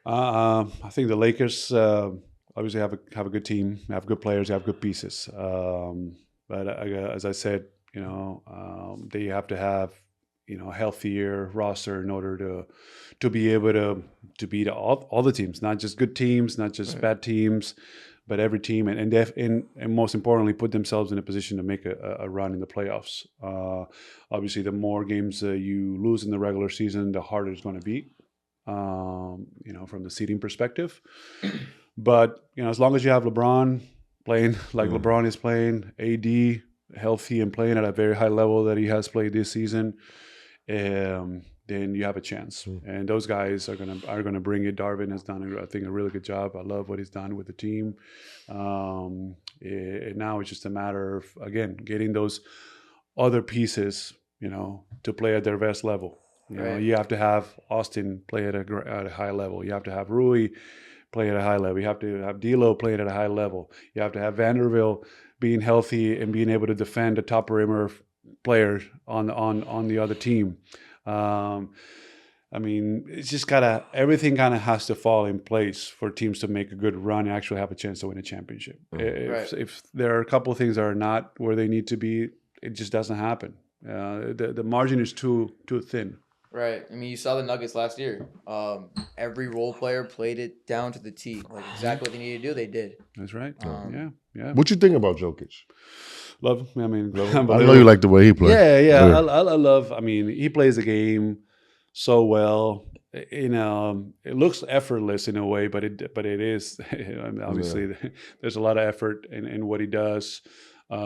I think the Lakers obviously have a good team, have good players, have good pieces. But as I said, they have to have a healthier roster in order to be able to beat all the teams, not just good teams, not just bad teams, but every team and most importantly put themselves in a position to make a run in the playoffs. Obviously, the more games you lose in the regular season, the harder it's going to be. From the seeding perspective. But as long as you have LeBron playing like LeBron is playing, AD healthy and playing at a very high level that he has played this season, then you have a chance. And those guys are gonna bring it. Darvin has done, I think, a really good job. I love what he's done with the team. And now it's just a matter of, again, getting those other pieces, to play at their best level. You have to have Austin play at a high level. You have to have Rui play at a high level. You have to have D'Lo playing at a high level. You have to have Vanderbilt being healthy and being able to defend the top perimeter player on the other team. It's just everything kind of has to fall in place for teams to make a good run and actually have a chance to win a championship. If there are a couple of things that are not where they need to be, it just doesn't happen. The margin is too thin. Right. You saw the Nuggets last year. Every role player played it down to the T. Like exactly what they needed to do, they did. That's right. Yeah. What you think about Jokic? Love. I know you like the way he plays. Yeah. I love. He plays the game so well. It looks effortless in a way, but it is. Obviously, there's a lot of effort in what he does. I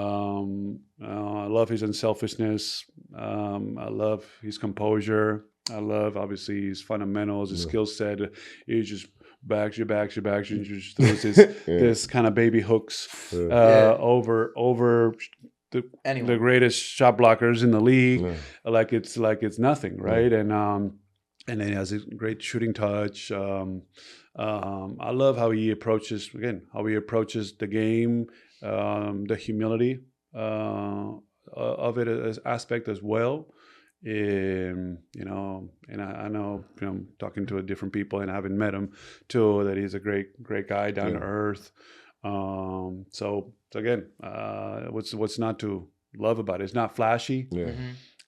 love his unselfishness. I love his composure. I love, obviously, his fundamentals, his skill set. He just backs you, and just throws this kind of baby hooks over the greatest shot blockers in the league, like it's nothing, right? And then he has a great shooting touch. I love how he approaches the game. The humility of it as aspect as well. And I know, talking to different people and having met him too, that he's a great guy, down to earth. So again, what's not to love about it? It's not flashy.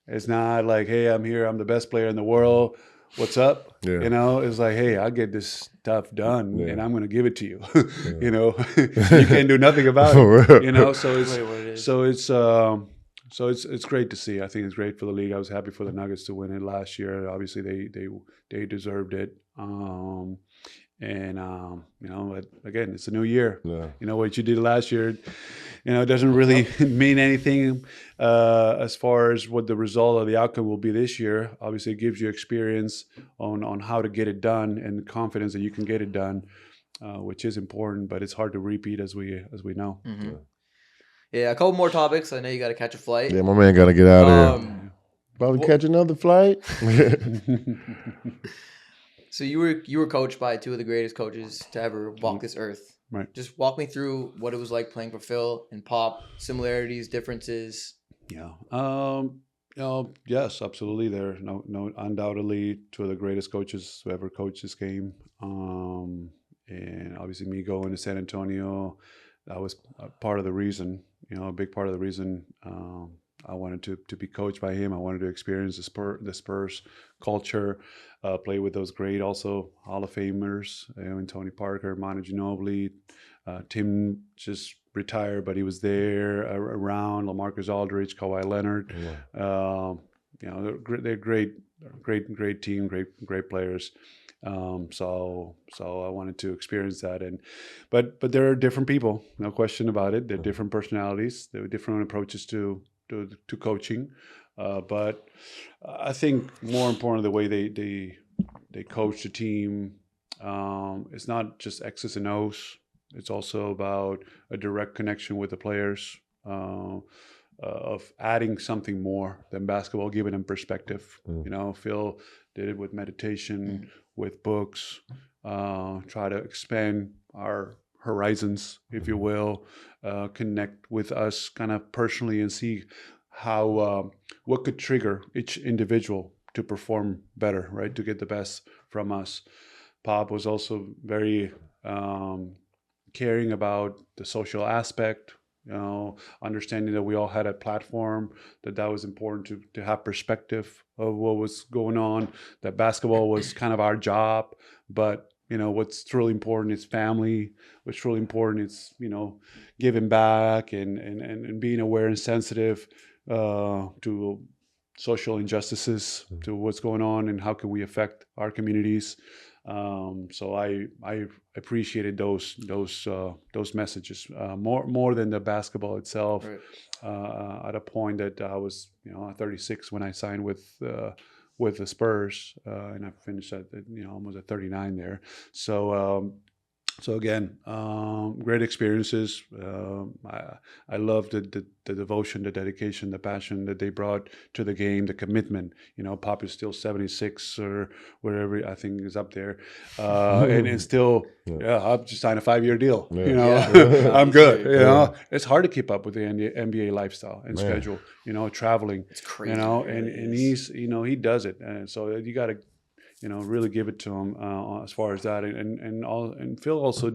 It's not like, hey, I'm here, I'm the best player in the world. What's up? It's like, hey, I'll get this stuff done and I'm going to give it to you. You can't do nothing about it. So it's great to see. I think it's great for the league. I was happy for the Nuggets to win it last year. Obviously, they deserved it. But again, it's a new year. What you did last year, it doesn't really mean anything as far as what the result of the outcome will be this year. Obviously, it gives you experience on how to get it done and confidence that you can get it done, which is important. But it's hard to repeat, as we know. Mm-hmm. Yeah, a couple more topics. I know you got to catch a flight. Yeah, my man got to get out of here. Probably catch another flight. So you were coached by two of the greatest coaches to ever walk this earth. Right. Just walk me through what it was like playing for Phil and Pop, similarities, differences. Yeah. Yes, absolutely. They're no undoubtedly two of the greatest coaches who ever coached this game. And obviously me going to San Antonio, that was part of the reason, a big part of the reason I wanted to be coached by him. I wanted to experience the Spurs culture, play with those great also Hall of Famers, and Tony Parker, Manu Ginobili, Tim just retired, but he was there around, LaMarcus Aldridge, Kawhi Leonard. They're great team, great players. So I wanted to experience that, but there are different people, no question about it. They're different personalities. There are different approaches to coaching, but I think more important the way they coach the team. It's not just X's and O's. It's also about a direct connection with the players, of adding something more than basketball, giving them perspective. Phil did it with meditation, with books, try to expand our horizons, if you will, connect with us kind of personally and see how what could trigger each individual to perform better, right? To get the best from us. Pop was also very caring about the social aspect, understanding that we all had a platform, that was important to have perspective of what was going on, that basketball was kind of our job, but You know, what's truly important is family. What's truly important is, you know, giving back and being aware and sensitive to social injustices, to what's going on and how can we affect our communities. So I appreciated those messages more than the basketball itself. Right. At a point that I was, you know, 36 when I signed with the Spurs, and I finished at, you know, almost at 39 there. So again, great experiences. I love the devotion, the dedication, the passion that they brought to the game, the commitment. You know, Pop is still 76 or whatever, I think is up there, and still, I've just signed a 5-year deal. Yeah. You know, Yeah. I'm good. You know, it's hard to keep up with the NBA lifestyle and schedule. You know, traveling. It's crazy. You know, It really and is. he's, you know, he does it, and so you got to, you know, really give it to him as far as that, and Phil also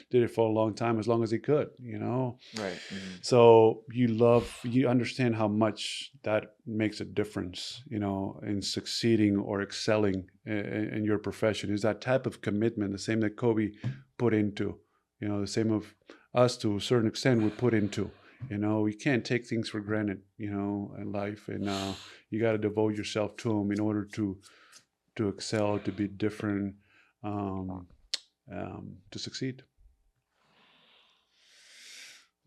did it for a long time, as long as he could, you know. Right. So you understand how much that makes a difference, you know, in succeeding or excelling in your profession. Is that type of commitment the same that Kobe put into, you know, the same of us to a certain extent we put into. You know, you can't take things for granted, you know, in life, and you got to devote yourself to them in order to excel, to be different, to succeed.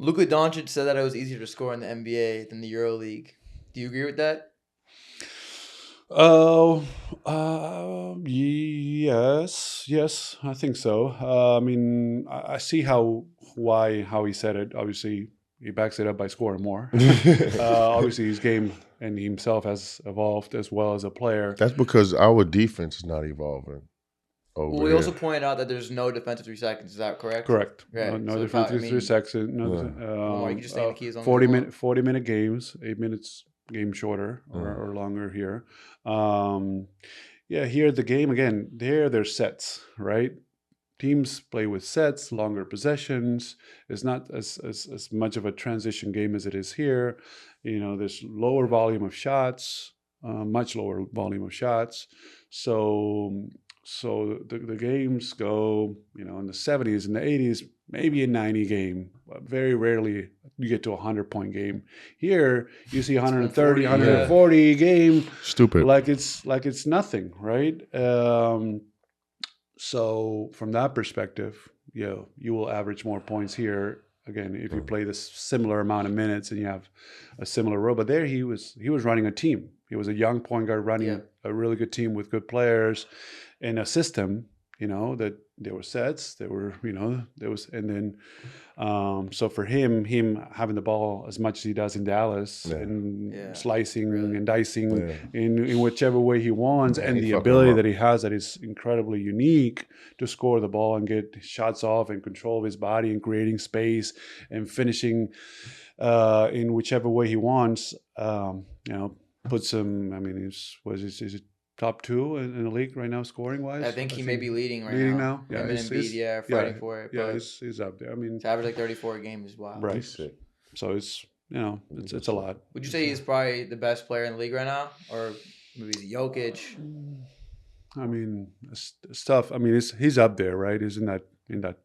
Luka Doncic said that it was easier to score in the NBA than the EuroLeague. Do you agree with that? Yes, I think so. I mean, I see how he said it. Obviously, he backs it up by scoring more. Obviously, his game and himself has evolved as well as a player. That's because our defense is not evolving. Well, we also pointed out that there's no defensive 3 seconds. Is that correct? Correct. Right. No So defensive 3 seconds. Lamar, you can just stay in the key as long 40 as you want. 40-minute games, 8 minutes game shorter or longer here. Here the game again. There's sets, right? Teams play with sets, longer possessions. It's not as much of a transition game as it is here. You know, there's lower volume of shots, much lower volume of shots. So the games go, you know, in the 70s and the 80s, maybe a 90 game. But very rarely you get to a 100-point game. Here you see 130, 140 game. Stupid. Like it's nothing, right? So from that perspective, you will average more points here. Again, if you play this similar amount of minutes and you have a similar role, but there he was running a team. He was a young point guard running a really good team with good players in a system, you know, that there were sets, there were, you know, there was, and then, so for him having the ball as much as he does in Dallas and slicing and dicing in whichever way he wants, and the ability that he has that is incredibly unique to score the ball and get shots off and control of his body and creating space and finishing in whichever way he wants, you know, puts him, I mean, is it top 2 in the league right now, scoring wise? I think he may be leading right now. Yeah, him and Embiid, fighting for it. Yeah, he's up there. I mean, to average like 34 a game is wild. Right. So it's, you know, it's a lot. Would you say he's probably the best player in the league right now, or maybe he's Jokic? I mean, it's tough. I mean, he's up there, right? He's in that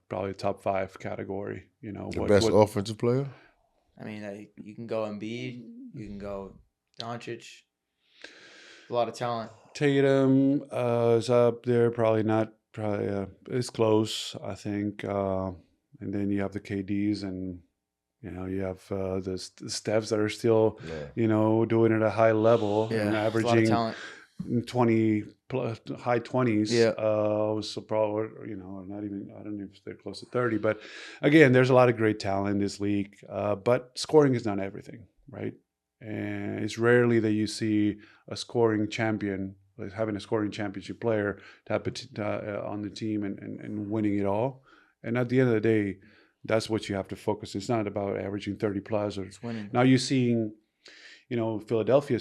probably top 5 category. You know, the best offensive player. I mean, you can go Embiid, you can go Doncic. A lot of talent. Tatum is up there, probably not. It's close, I think. And then you have the KDs, and you know you have the Stephs that are still, you know, doing it at a high level and averaging 20 plus, high 20s. So probably, you know, not even, I don't know if they're close to 30. But again, there's a lot of great talent in this league. But scoring is not everything, right? And it's rarely that you see a scoring champion, like having a scoring championship player on the team and winning it all. And at the end of the day, that's what you have to focus. It's not about averaging 30 plus. Or now you're seeing, you know, Philadelphia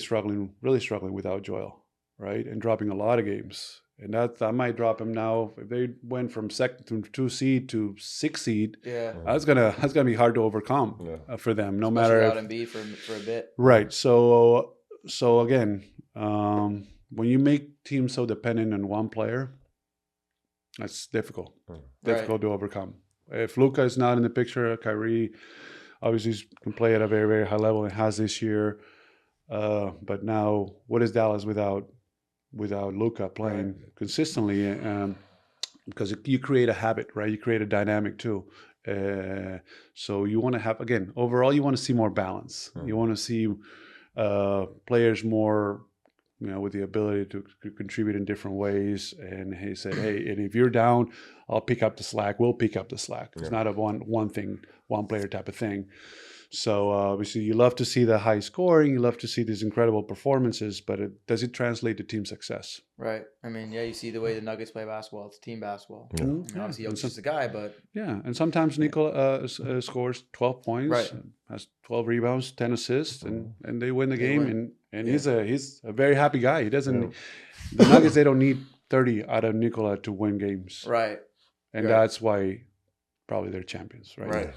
really struggling without Joel, right? And dropping a lot of games. And that might drop him now. If they went from second to 2 seed to 6 seed, that's gonna be hard to overcome for them. No matter without Embiid for a bit. Right. So again, when you make teams so dependent on one player, That's difficult to overcome. If Luka is not in the picture, Kyrie obviously can play at a very, very high level and has this year. But now, what is Dallas without Luka playing consistently? Because you create a habit, right? You create a dynamic too. So you want to have, again, overall, you want to see more balance. You want to see players more, with the ability to contribute in different ways. And he said, hey, and if you're down, I'll pick up the slack. We'll pick up the slack. It's not a one thing, one player type of thing. So obviously you love to see the high scoring. You love to see these incredible performances, but does it translate to team success? Right. I mean, you see the way the Nuggets play basketball. It's team basketball. Yeah. I mean, obviously, Jokic's just a guy, but... Yeah, and sometimes Nikola scores 12 points, has 12 rebounds, 10 assists, and they win the game. And he's a very happy guy. He doesn't... The Nuggets, they don't need 30 out of Nikola to win games. Right. And that's why probably they're champions, right?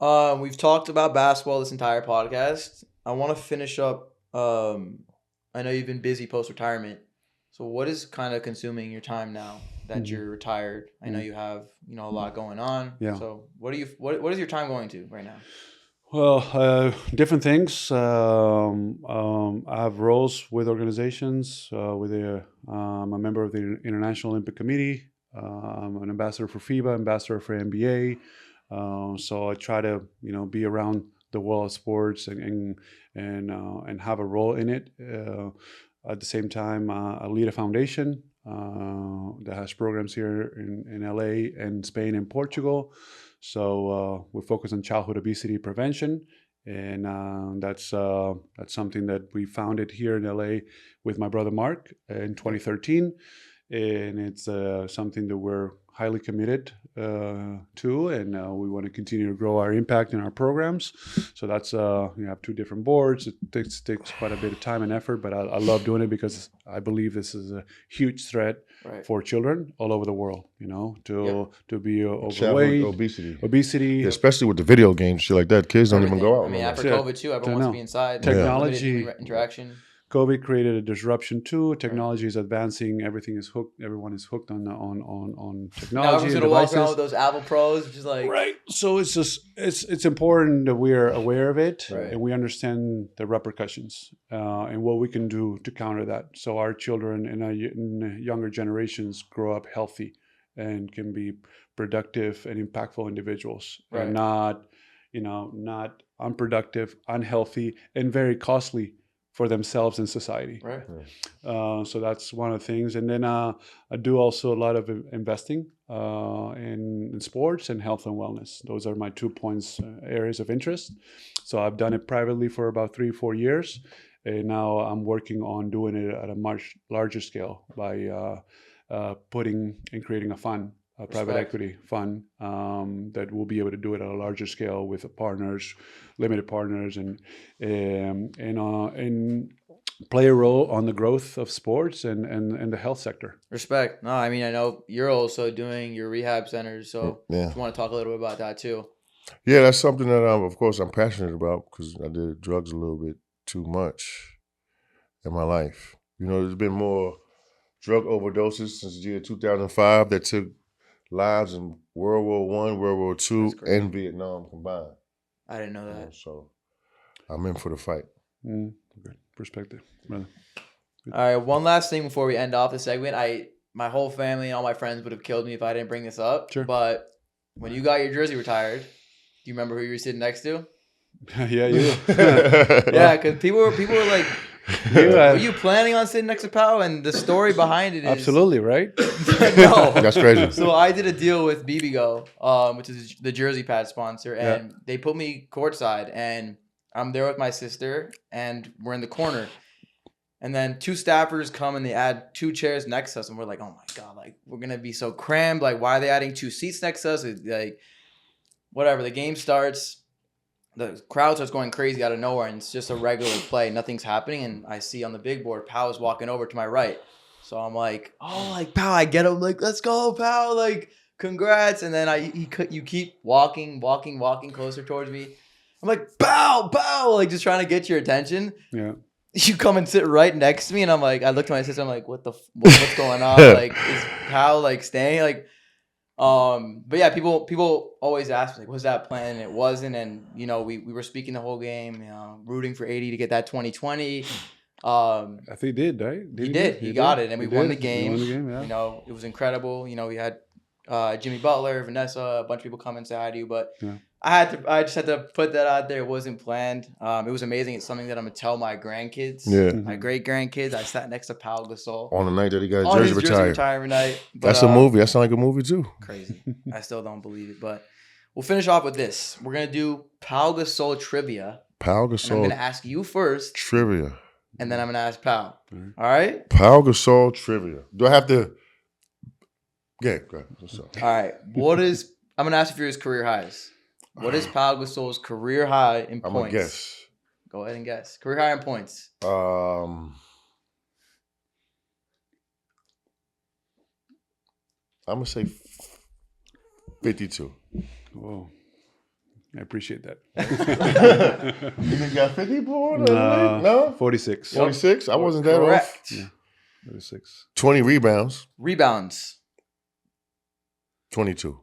Right. We've talked about basketball this entire podcast. I want to finish up. I know you've been busy post-retirement. So what is kind of consuming your time now that you're retired? I know you have, a lot going on. Yeah. So what is your time going to right now? Well, different things. I have roles with organizations. I'm a member of the International Olympic Committee. I'm an ambassador for FIBA, ambassador for NBA. So I try to, be around the world of sports and have a role in it. At the same time, I lead a foundation that has programs here in LA and Spain and Portugal. So we focus on childhood obesity prevention, and that's something that we founded here in LA with my brother Mark in 2013, and it's something that we're highly committed to, and we want to continue to grow our impact in our programs. So that's you have two different boards. It takes quite a bit of time and effort, but I love doing it because I believe this is a huge threat for children all over the world. To be overweight, obesity, especially with the video games, shit like that. Kids don't even go out. I mean, after COVID too, everyone wants to be inside. Technology, interaction. COVID created a disruption too. Technology is advancing. Everything is hooked. Everyone is hooked on technology. Now everyone's gonna walk around with those Apple Pros, which is like So it's important that we are aware of it and we understand the repercussions and what we can do to counter that. So our children and younger generations grow up healthy and can be productive and impactful individuals, and not unproductive, unhealthy, and very costly for themselves and society. Right. So that's one of the things. And then I do also a lot of investing in sports and health and wellness. Those are my 2 areas of interest. So I've done it privately for about 3-4 years. And now I'm working on doing it at a much larger scale by putting and creating a fund, a private equity fund that will be able to do it at a larger scale with partners, limited partners, and play a role on the growth of sports and the health sector. Respect. No, I mean, I know you're also doing your rehab centers, so if you want to talk a little bit about that too. Yeah, that's something that of course I'm passionate about because I did drugs a little bit too much in my life. There's been more drug overdoses since the year 2005 that took lives in World War I, World War II, and Vietnam combined. I didn't know that. So I'm in for the fight. Good perspective, brother. All right, one last thing before we end off the segment. My whole family and all my friends would have killed me if I didn't bring this up. Sure. But when you got your jersey retired, do you remember who you were sitting next to? Yeah, you. Yeah, because people were like, were you planning on sitting next to Pau? And the story behind it is absolutely right. No, that's crazy. So I did a deal with BBGO, which is the jersey pad sponsor, and they put me courtside, and I'm there with my sister, and we're in the corner. And then 2 staffers come and they add 2 chairs next to us, and we're like, oh my God, like we're gonna be so crammed. Like, why are they adding 2 seats next to us? It's like, whatever. The game starts. The crowd starts going crazy out of nowhere, and it's just a regular play. Nothing's happening, and I see on the big board, Pau is walking over to my right. So I'm like, oh, like, Pau, I get him. Like, let's go, Pau. Like, congrats. And then you keep walking closer towards me. I'm like, Pau, like, just trying to get your attention. Yeah. you come and sit right next to me, and I'm like, I looked at my sister, I'm like, what's going on? Like, is Pau like staying? Like, but yeah, people always ask me, like, was that planned? And it wasn't. And you know, we were speaking the whole game, you know, rooting for AD to get that 2020. I think he did, right? He did. He got it, and we won the game. We won the game, yeah. You know, it was incredible. You know, we had Jimmy Butler, Vanessa, a bunch of people come and say hi to you, but Yeah. I just had to put that out there. It wasn't planned. It was amazing. It's something that I'm gonna tell my grandkids, my great grandkids. I sat next to Pau Gasol On the night that he got on his his jersey retirement night. But, That's a movie. That sounds like a movie too. Crazy. I still don't believe it, but we'll finish off with this. We're gonna do Pau Gasol trivia. Pau And I'm Gasol gonna ask you first, trivia. and then I'm gonna ask Pau. All right. Pau Gasol trivia. Do I have to? Yeah, go ahead. What's up? All right. I'm gonna ask you for his career highs. What is Pau Gasol's career high in I'm points? gonna guess. Go ahead and guess. Career high in points. I'm gonna say 52. Oh, I appreciate that. You think you got 50 for it? No, No? 46. 46? I wasn't that off. Correct. Yeah. 46. 20 rebounds. Rebounds. 22.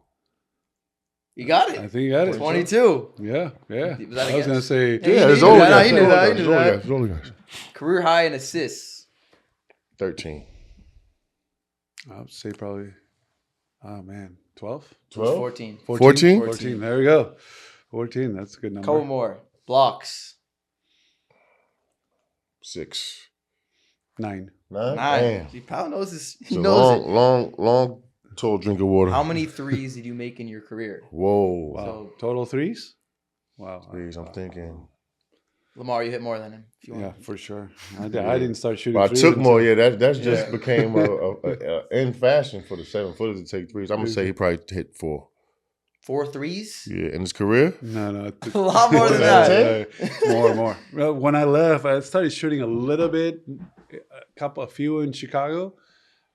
You got I it. think you got it. 22. Yeah. Was that a I was guess? gonna say Yeah, it's knew only that. guys. You knew that. You knew that. It's only guys. Career high in assists. 13. I would say probably. Oh man, 12. 12? 14. 14? 14. There we go. 14. That's a good number. Couple more. Blocks. 6. 9. 9? 9. Damn. See, Pau knows this. He It's a knows long, tall drink of water. it. How many threes did you make in your career? Whoa. Wow. So- Total threes? Wow. Threes, I'm thinking. Lamar, you hit more than him. If you Yeah, want. for sure. I didn't start shooting. But I threes took until- more. Yeah, that's just became in fashion for the 7-footers to take threes. I'm gonna say he probably hit 4. 4 threes? Yeah, in his career. No. A lot more than that. that. More. Well, when I left, I started shooting a little bit, a few in Chicago,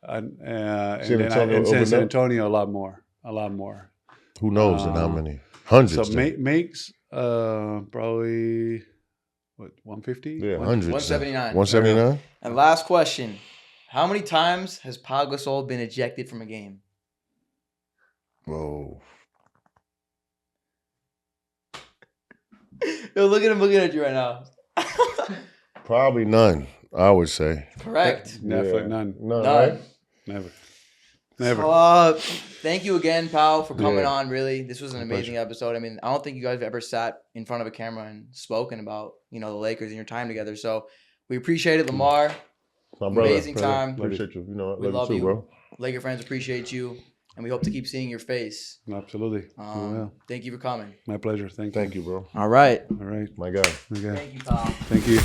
and San then Antonio in San opened up? Antonio a lot more. Who knows? And how many? Hundreds. So then. makes probably what 150? Yeah, hundreds. 179. 179. And last question. How many times has Pau Gasol been ejected from a game? Whoa. Yo, look at him looking at you right now. Probably none. I would say. Correct. Definitely Yeah. none. None. None. Right? Never. So, thank you again, Pau, for coming Yeah. on. Really, this was an My amazing pleasure. episode. I mean, I don't think you guys have ever sat in front of a camera and spoken about, you know, the Lakers and your time together. So we appreciate it, Lamar. My brother. Amazing time. Appreciate you. You know, We love you, you. bro. Laker fans appreciate you, and we hope to keep seeing your face. Absolutely. Well, Thank you for coming. my pleasure. Thank you. Thank you, bro. All right. All right. My guy. Okay. Thank you, Pau. Thank you.